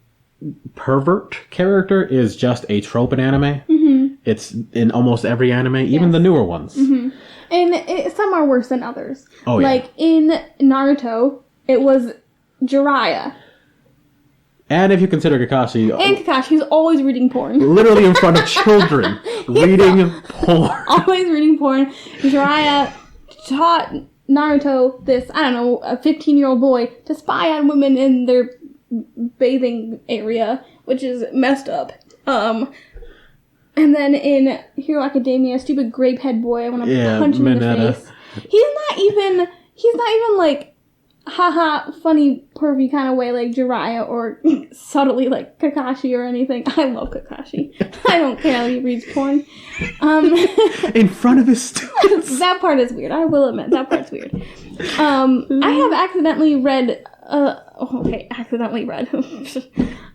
pervert character is just a trope in anime. Mm-hmm. It's in almost every anime, even the newer ones. Mm-hmm. And some are worse than others. Oh, yeah. Like, in Naruto, it was Jiraiya. And if you consider Kakashi... And Kakashi's always reading porn. Literally in front of children. Reading porn. Always reading porn. Jiraiya taught Naruto, this, I don't know, a 15-year-old boy, to spy on women in their bathing area, which is messed up. And then in Hero Academia, stupid grape-head boy, I want to punch him in the face. He's not even like, haha, funny, pervy kind of way like Jiraiya or subtly like Kakashi or anything. I love Kakashi. I don't care how he reads porn. In front of his students. That part is weird. I will admit, that part's weird. I have accidentally read...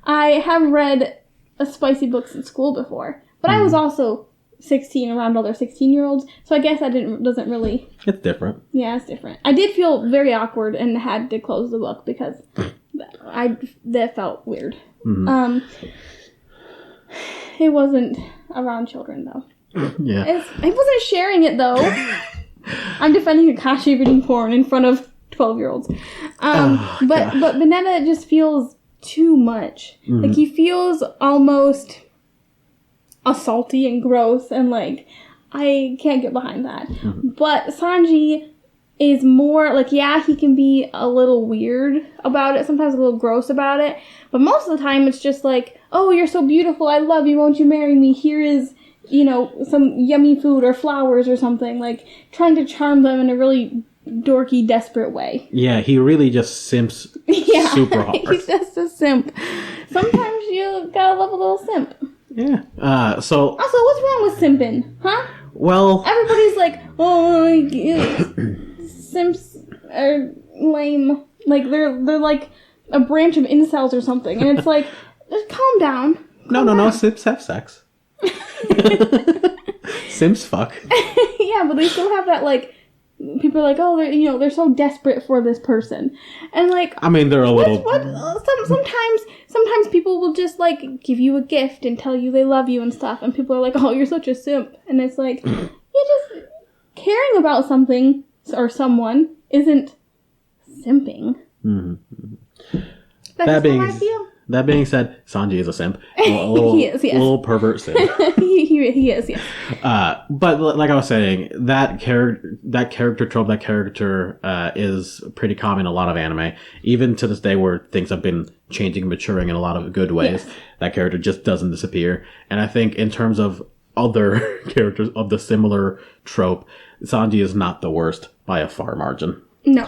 I have read spicy books in school before. But I was also 16 around other 16-year-olds, so I guess that doesn't really... It's different. Yeah, it's different. I did feel very awkward and had to close the book because that felt weird. Mm-hmm. It wasn't around children, though. Yeah. I wasn't sharing it, though. I'm defending Kakashi reading porn in front of 12-year-olds. But Benetta just feels too much. Mm-hmm. Like, he feels almost... assaulty and gross, and like I can't get behind that. Mm-hmm. But Sanji is more like, yeah, he can be a little weird about it, sometimes a little gross about it, but most of the time it's just like, oh, you're so beautiful, I love you, won't you marry me, here is, you know, some yummy food or flowers or something, like trying to charm them in a really dorky, desperate way. Yeah, he really just simps super hard. He's just a simp. Sometimes you gotta love a little simp. Yeah. Also, what's wrong with simping? Huh? Well... Everybody's like, oh, simps are lame. Like, they're like a branch of incels or something. And it's like, just calm down. No. Simps have sex. Simps fuck. Yeah, but they still have that, like... People are like, oh, they're so desperate for this person, and like, I mean, they're a little. Sometimes people will just like give you a gift and tell you they love you and stuff, and people are like, oh, you're such a simp, and it's like, you just caring about something or someone isn't simping. Mm-hmm. That's how I feel. That being said, Sanji is a simp. He is, yes. A little pervert simp. he is, yes. But like I was saying, that character trope, that character is pretty common in a lot of anime. Even to this day where things have been changing and maturing in a lot of good ways, yes. That character just doesn't disappear. And I think in terms of other characters of the similar trope, Sanji is not the worst by a far margin. No.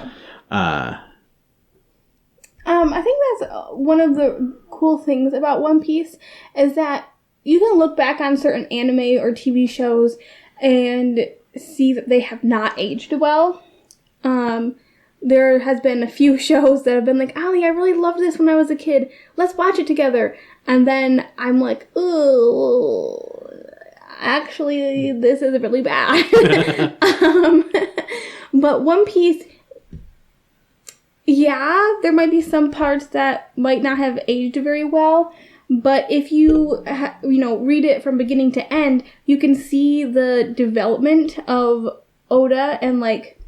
I think that's one of the cool things about One Piece is that you can look back on certain anime or TV shows and see that they have not aged well. There has been a few shows that have been like, Ali, I really loved this when I was a kid. Let's watch it together. And then I'm like, ooh, actually, this is really bad. But One Piece... Yeah, there might be some parts that might not have aged very well, but if you, read it from beginning to end, you can see the development of Oda and, like,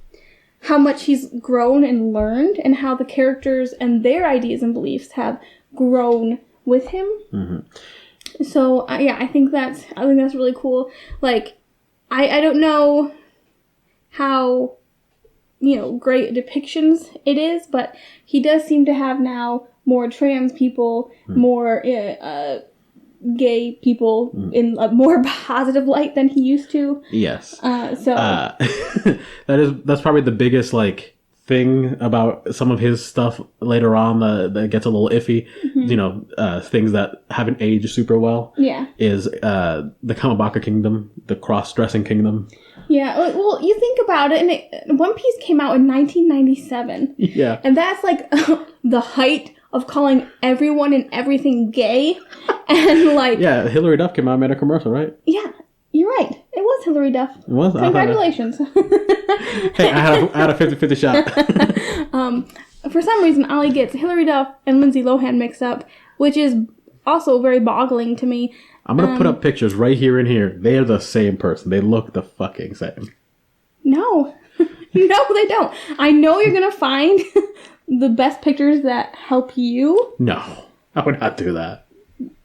how much he's grown and learned and how the characters and their ideas and beliefs have grown with him. Mm-hmm. So, I think that's really cool. Like, I don't know how... great depictions it is, but he does seem to have now more trans people, more gay people in a more positive light than he used to. Yes. That's probably the biggest thing about some of his stuff later on that gets a little iffy. Mm-hmm. Things that haven't aged super well. Yeah. Is the Kamabaka Kingdom, the cross-dressing kingdom. Yeah, well, you think about it, and One Piece came out in 1997. Yeah. And that's, the height of calling everyone and everything gay, and, Yeah, Hilary Duff came out and made a commercial, right? Yeah, you're right. It was Hilary Duff. It was? Congratulations. Hey, I had a 50-50 shot. For some reason, Ali gets Hilary Duff and Lindsay Lohan mixed up, which is also very boggling to me. I'm going to put up pictures right here and here. They are the same person. They look the fucking same. No. No, they don't. I know you're going to find the best pictures that help you. No, I would not do that.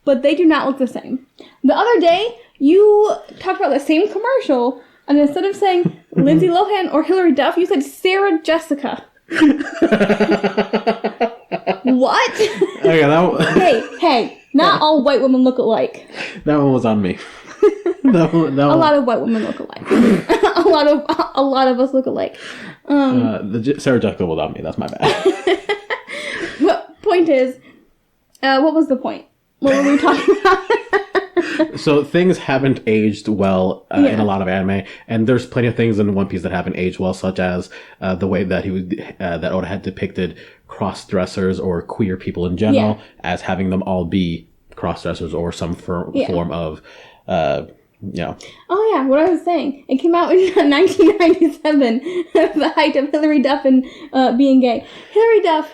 But they do not look the same. The other day, you talked about the same commercial, and instead of saying Lindsay Lohan or Hilary Duff, you said Sarah Jessica. What? Okay, Hey, not all white women look alike. That one was on me. A lot of white women look alike. a lot of us look alike. The Sarah Jessica was on me. That's my bad. But point is, what was the point? What were we talking about? So things haven't aged well in a lot of anime, and there's plenty of things in One Piece that haven't aged well, such as the way that that Oda had depicted cross-dressers or queer people in general as having them all be cross-dressers or some form of, Oh yeah, what I was saying. It came out in 1997, the height of Hilary Duff and being gay. Hilary Duff,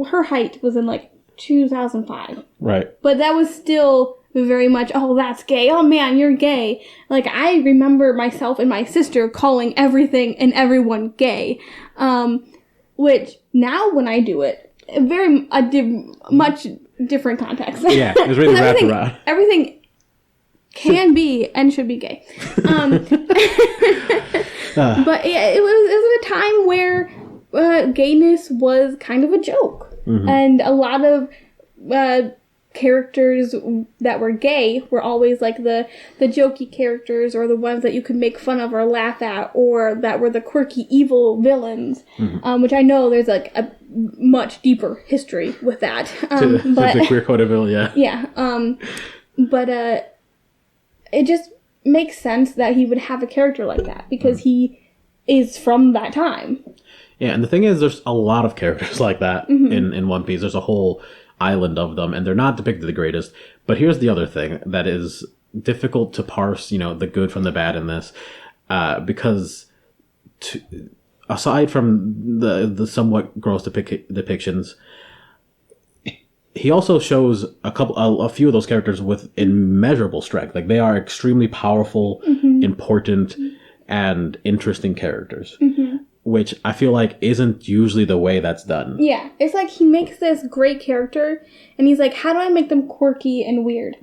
her height was in like 2005. Right. But that was still very much, oh, that's gay. Oh, man, you're gay. Like, I remember myself and my sister calling everything and everyone gay. Which, now when I do it, much different context. Yeah, it's really wrapped around. Everything can be and should be gay. But yeah, it was a time where gayness was kind of a joke. Mm-hmm. And a lot of characters that were gay were always like the jokey characters, or the ones that you could make fun of or laugh at, or that were the quirky evil villains, which I know there's like a much deeper history with that. To the queer code of villain, yeah. But it just makes sense that he would have a character like that, because he is from that time. Yeah, and the thing is, there's a lot of characters like that in One Piece. There's a whole island of them, and they're not depicted the greatest. But here's the other thing that is difficult to parse, the good from the bad in this, because aside from the somewhat gross depictions, he also shows a few of those characters with immeasurable strength. Like, they are extremely powerful, important, and interesting characters. Which I feel like isn't usually the way that's done. Yeah, it's like he makes this great character, and he's like, how do I make them quirky and weird?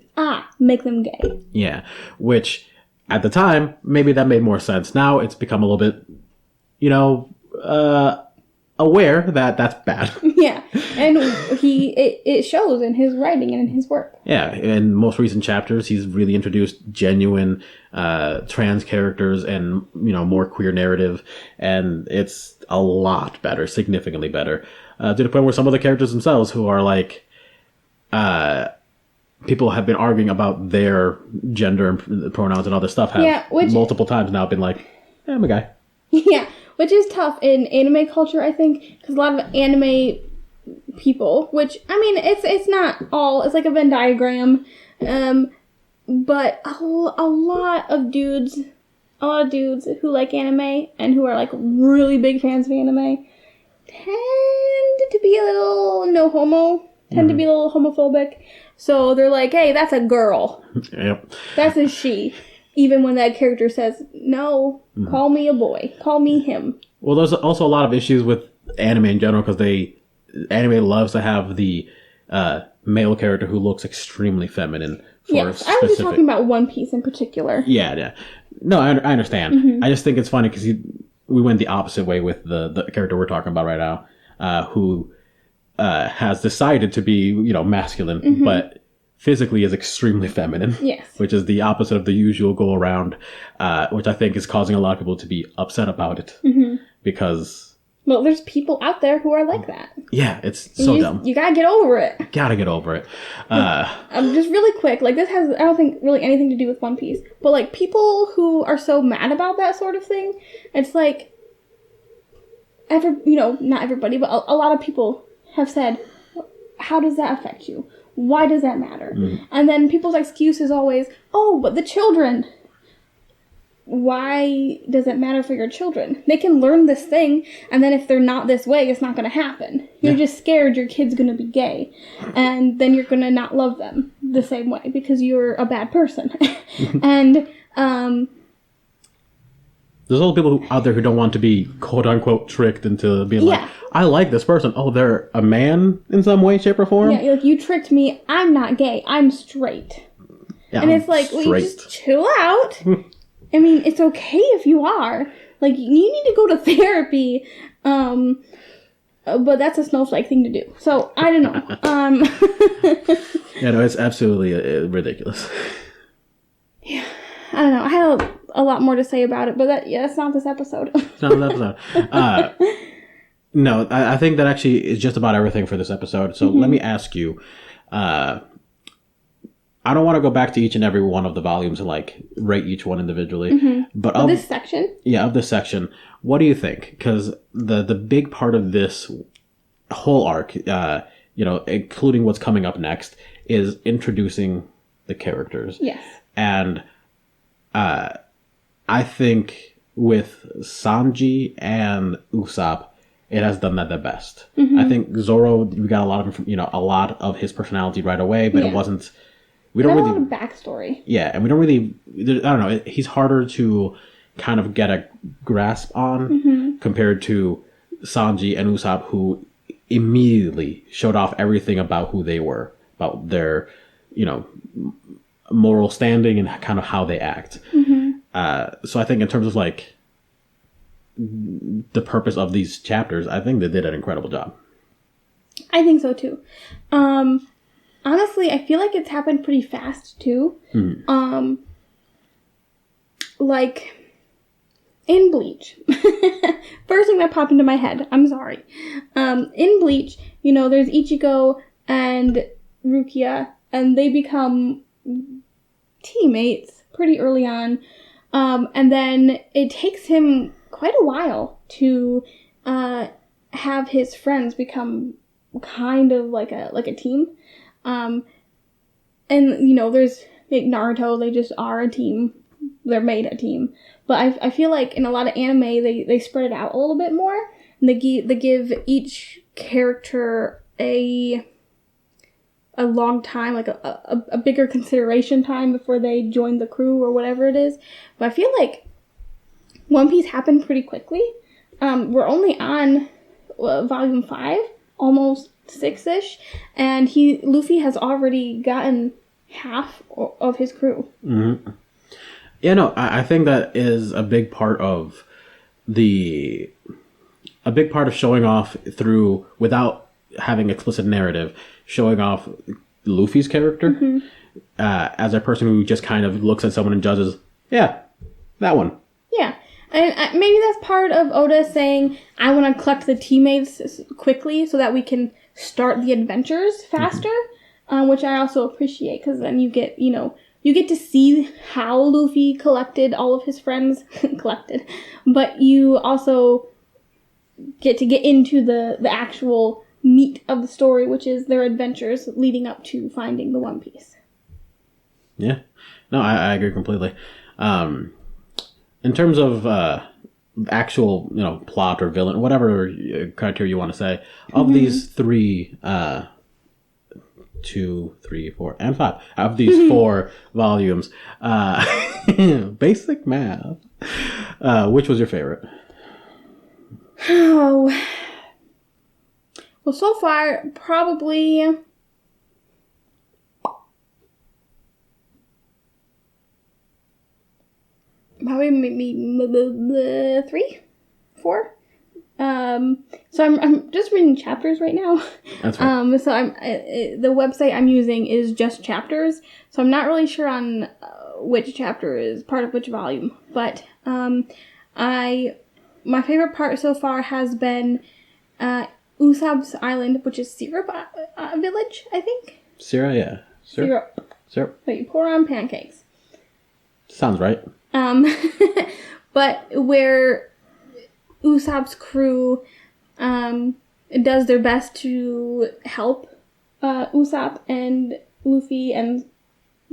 Make them gay. Yeah, which at the time, maybe that made more sense. Now it's become a little bit, aware that that's bad. Yeah, and it shows in his writing and in his work. Yeah, in most recent chapters, he's really introduced genuine trans characters and more queer narrative, and it's a lot better, significantly better, to the point where some of the characters themselves, who are like, people have been arguing about their gender and pronouns and other stuff, have multiple times now been like, I'm a guy. Yeah. Which is tough in anime culture, I think, because a lot of anime people, which, I mean, it's not all, it's like a Venn diagram, but a lot of dudes who like anime and who are like really big fans of anime tend to be a little no homo, tend to be a little homophobic. So they're like, hey, that's a girl. Yep. That's a she. Even when that character says, no, call me a boy. Call me him. Well, there's also a lot of issues with anime in general, because anime loves to have the male character who looks extremely feminine. Yes, I was just talking about One Piece in particular. Yeah. No, I understand. I just think it's funny because we went the opposite way with the character we're talking about right now, who has decided to be, masculine, but physically is extremely feminine. Yes. Which is the opposite of the usual go around, which I think is causing a lot of people to be upset about it. Because... Well, there's people out there who are like that. Yeah, it's so dumb. You gotta get over it. Just really quick, like, this has, I don't think, really anything to do with One Piece, but, like, people who are so mad about that sort of thing, it's like, not everybody, but a lot of people have said, how does that affect you? Why does that matter? And then people's excuse is always, oh, but the children. Why does it matter for your children? They can learn this thing, and then if they're not this way, it's not going to happen. You're just scared your kid's going to be gay, and then you're going to not love them the same way because you're a bad person. And There's all people out there who don't want to be quote unquote tricked into being like, I like this person. Oh, they're a man in some way, shape, or form. Yeah, like you tricked me. I'm not gay. I'm straight. Yeah, and it's like, well, you just chill out. I mean, it's okay if you are. Like, you need to go to therapy. But that's a snowflake thing to do. So I don't know. Yeah, no, it's absolutely ridiculous. Yeah, I don't know. I had a lot more to say about it, but that's not this episode. It's not this episode. No, I think that actually is just about everything for this episode. So let me ask you. I don't want to go back to each and every one of the volumes and like rate each one individually, but of this section, of this section, what do you think? Because the big part of this whole arc, including what's coming up next, is introducing the characters. Yes. And I think with Sanji and Usopp, it has done that the best. I think Zoro, we got a lot of his personality right away, but it wasn't. We don't really a lot of backstory. Yeah, and we don't really. I don't know. He's harder to kind of get a grasp on compared to Sanji and Usopp, who immediately showed off everything about who they were, about their, moral standing and kind of how they act. So I think in terms of like the purpose of these chapters, I think they did an incredible job. I think so too. Honestly, I feel like it's happened pretty fast too. Like in Bleach. First thing that popped into my head. I'm sorry. In Bleach, there's Ichigo and Rukia, and they become teammates pretty early on. And then it takes him quite a while to have his friends become kind of like a team. And there's like Naruto, they just are a team. They're made a team. But I feel like in a lot of anime, they spread it out a little bit more. And they give each character a long time, like a bigger consideration time before they join the crew or whatever it is. But I feel like One Piece happened pretty quickly. We're only on volume 5, almost 6-ish, and Luffy has already gotten half of his crew. Mm-hmm. Yeah, no, I think that is a big part of showing off through, without having explicit narrative, showing off Luffy's character as a person who just kind of looks at someone and judges, yeah, that one. Yeah. And maybe that's part of Oda saying, I want to collect the teammates quickly so that we can start the adventures faster, which I also appreciate, because then you get to see how Luffy collected all of his friends, but you also get to get into the actual meat of the story, which is their adventures leading up to finding the One Piece. Yeah. No, I agree completely. In terms of actual, plot or villain, whatever criteria you want to say, of these 3, 2, 3, 4, and 5, of these 4 volumes, basic math, which was your favorite? Oh, well, so far, probably maybe 3, 4. So I'm just reading chapters right now. That's right. So the website I'm using is just chapters, so I'm not really sure on which chapter is part of which volume. But my favorite part so far has been Usopp's Island, which is Syrup Village, I think. Syrup, yeah. Syrup. That you pour on pancakes. Sounds right. But where Usopp's crew does their best to help Usopp and Luffy and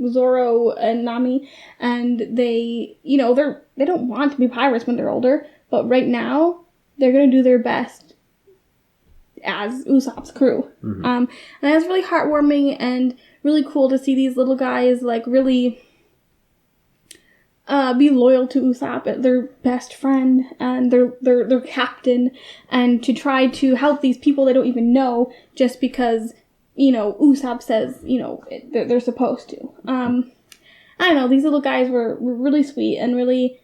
Zoro and Nami, and they don't want to be pirates when they're older, but right now they're gonna do their best as Usopp's crew. And it's really heartwarming and really cool to see these little guys like really be loyal to Usopp, their best friend and their captain, and to try to help these people they don't even know just because, Usopp says, they're supposed to. I don't know, these little guys were really sweet and really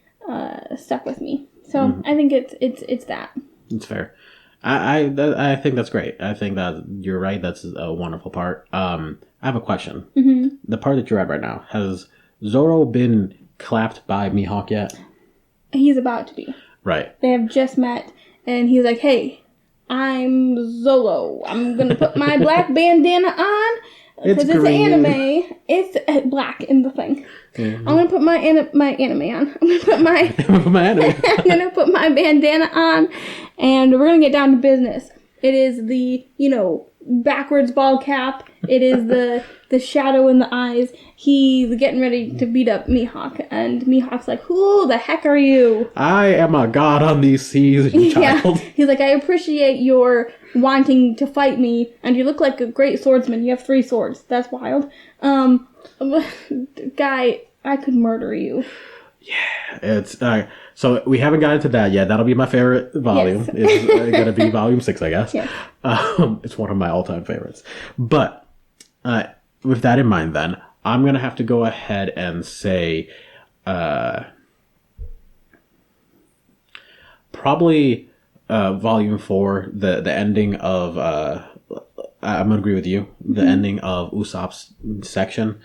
stuck with me. So I think it's that. It's fair. I think that's great. I think that you're right. That's a wonderful part. I have a question. Mm-hmm. The part that you're at right now, has Zoro been clapped by Mihawk yet? He's about to be. Right. They have just met, and he's like, "Hey, I'm Zolo. I'm gonna put my black bandana on because it's anime. It's black in the thing. Mm-hmm. I'm gonna put my anime on. I'm gonna put my I'm gonna put my bandana on, and we're gonna get down to business. It is the backwards ball cap. It is the shadow in the eyes. He's getting ready to beat up Mihawk, and Mihawk's like, "Who the heck are you? I am a god on these seas, you child." Yeah. He's like, "I appreciate your wanting to fight me, and you look like a great swordsman. You have 3 swords. That's wild. Guy, I could murder you." Yeah, it's so we haven't gotten to that yet. That'll be my favorite volume. Yes. It's gonna be volume 6, I guess. Yes. It's one of my all-time favorites. But with that in mind, then I'm gonna have to go ahead and say, probably volume 4, the ending of. I'm gonna agree with you. The ending of Usopp's section.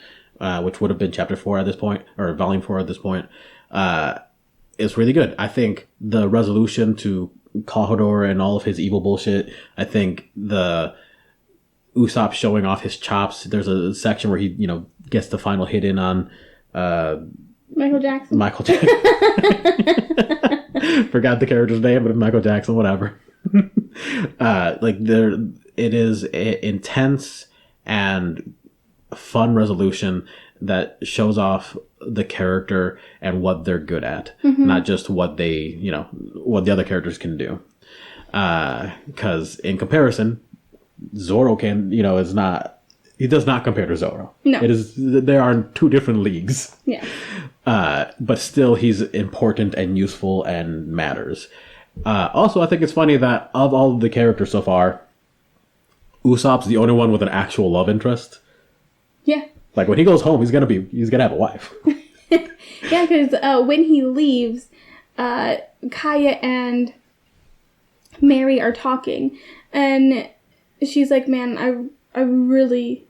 Which would have been chapter 4 at this point, or volume 4 at this point, is really good. I think the resolution to Kahador and all of his evil bullshit, I think the Usopp showing off his chops, there's a section where he, gets the final hit in on Michael Jackson. Forgot the character's name, but Michael Jackson, whatever. It is intense and fun resolution that shows off the character and what they're good at, not just what they, what the other characters can do. Because in comparison, Zoro is not, he does not compare to Zoro. No. There are 2 different leagues. Yeah. But still he's important and useful and matters. Also, I think it's funny that of all of the characters so far, Usopp's the only one with an actual love interest. Yeah. Like when he goes home, he's gonna have a wife. Yeah, because when he leaves, Kaya and Mary are talking, and she's like, "Man, I really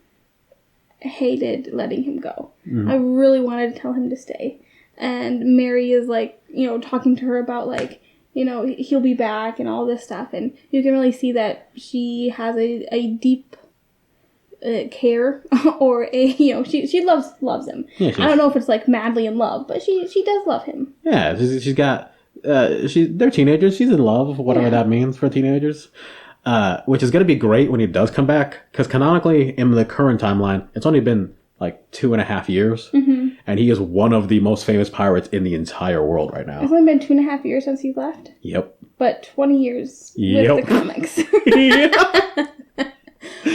hated letting him go. I really wanted to tell him to stay." And Mary is like, talking to her about like, he'll be back and all this stuff, and you can really see that she has a deep care, or she loves him. Yeah, I don't know if it's like madly in love, but she does love him. Yeah, she's got they're teenagers. She's in love, whatever that means for teenagers. Which is going to be great when he does come back, because canonically in the current timeline, it's only been like 2.5 years, and he is one of the most famous pirates in the entire world right now. It's only been 2.5 years since he left. Yep. But 20 years with the comics.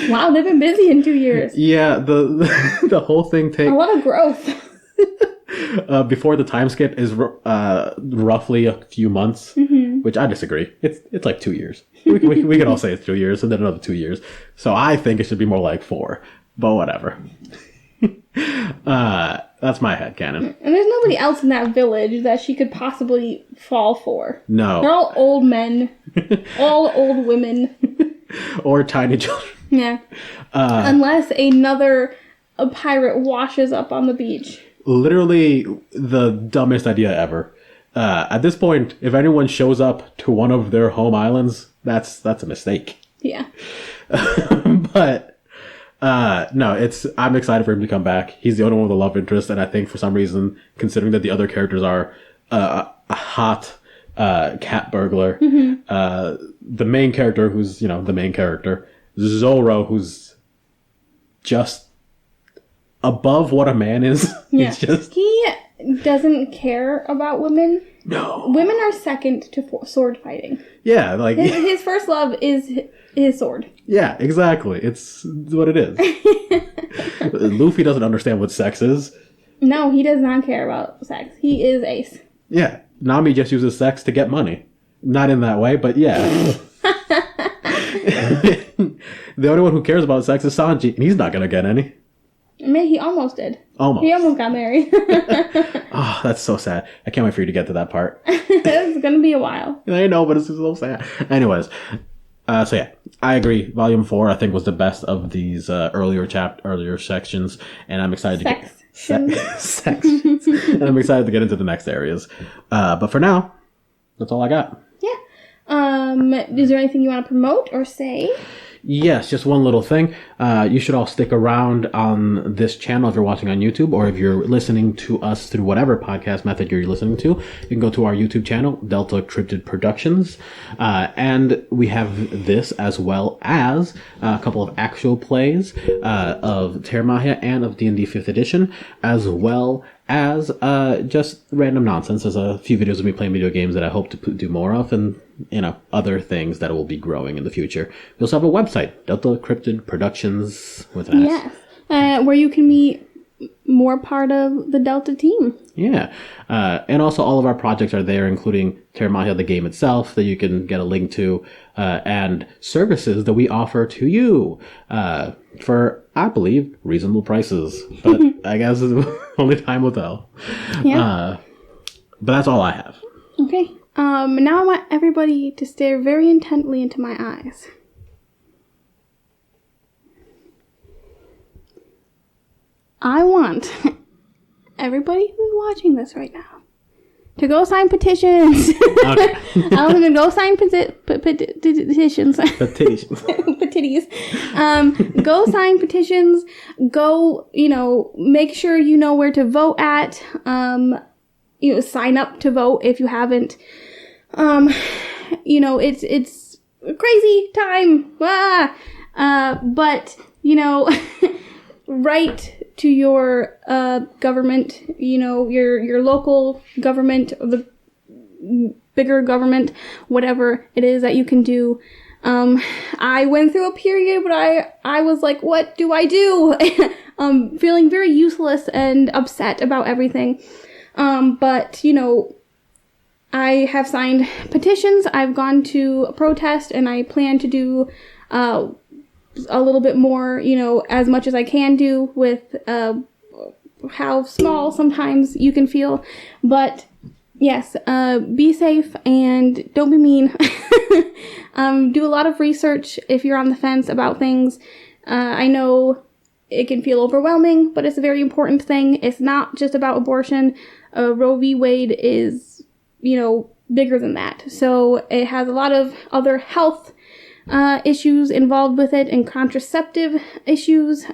Wow, they've been busy in 2 years. Yeah, the whole thing takes a lot of growth. Before the time skip is roughly a few months, which I disagree. It's like 2 years. We can all say it's 2 years, and then another 2 years. So I think it should be more like 4, but whatever. That's my headcanon. And there's nobody else in that village that she could possibly fall for. No. They're all old men, all old women. Or tiny children. Yeah. Unless a pirate washes up on the beach. Literally the dumbest idea ever. At this point, if anyone shows up to one of their home islands, that's a mistake. Yeah. But no, I'm excited for him to come back. He's the only one with a love interest, and I think for some reason, considering that the other characters are a hot cat burglar, the main character who's the main character, Zoro, who's just above what a man is. Yeah. He doesn't care about women. No. Women are second to sword fighting. Yeah, like his first love is his sword. Yeah, exactly. It's what it is. Luffy doesn't understand what sex is. No, he does not care about sex. He is Ace. Yeah, Nami just uses sex to get money. Not in that way, but yeah. The only one who cares about sex is Sanji, and he's not gonna get any. Man, he almost did. Almost. He almost got married. Oh, that's so sad. I can't wait for you to get to that part. It's gonna be a while. I know, but it's so sad. Anyways, so yeah, I agree. Volume 4, I think, was the best of these earlier sections, and I'm excited to get sections. And I'm excited to get into the next areas. But for now, that's all I got. Yeah. Is there anything you want to promote or say? Yes, just one little thing. You should all stick around on this channel if you're watching on YouTube, or if you're listening to us through whatever podcast method you're listening to. You can go to our YouTube channel, Delta Cryptid Productions, and we have this as well as a couple of actual plays of Terra Mahia and of D&D 5th Edition, as well as just random nonsense. There's a few videos of me playing video games that I hope to do more of, and other things that will be growing in the future. We also have a website, Delta Cryptid Productions with an S. Yes, where you can be more part of the Delta team. Yeah, and also all of our projects are there, including Terra Mahia, the game itself, that you can get a link to, and services that we offer to you for, I believe, reasonable prices. But I guess only time will tell. Yeah. But that's all I have. Okay. Now I want everybody to stare very intently into my eyes. I want everybody who's watching this right now to go sign petitions. Okay. I'm going to go sign petitions. Petitions. Go sign petitions. Go, make sure you know where to vote at. Sign up to vote if you haven't. It's a crazy time. But, write to your government, your local government, or the bigger government, whatever it is that you can do. I went through a period where I was like, what do I do? Feeling very useless and upset about everything. But I have signed petitions. I've gone to a protest, and I plan to do a little bit more, as much as I can do with how small sometimes you can feel. But yes, be safe and don't be mean. Do a lot of research if you're on the fence about things. I know it can feel overwhelming, but it's a very important thing. It's not just about abortion. Roe v. Wade is, bigger than that. So it has a lot of other health issues involved with it, and contraceptive issues.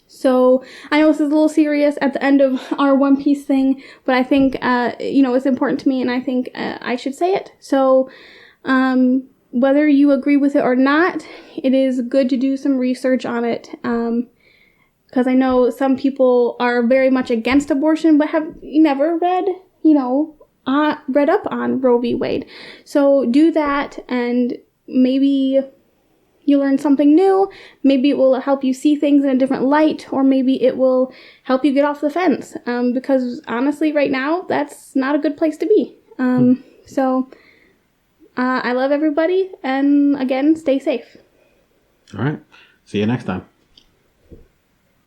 So I know this is a little serious at the end of our One Piece thing, but I think, it's important to me, and I think I should say it. So whether you agree with it or not, it is good to do some research on it. Because I know some people are very much against abortion, but have never read, read up on Roe v. Wade. So do that, and maybe you learn something new. Maybe it will help you see things in a different light, or maybe it will help you get off the fence. Because honestly, right now, that's not a good place to be. So I love everybody, and again, stay safe. All right. See you next time.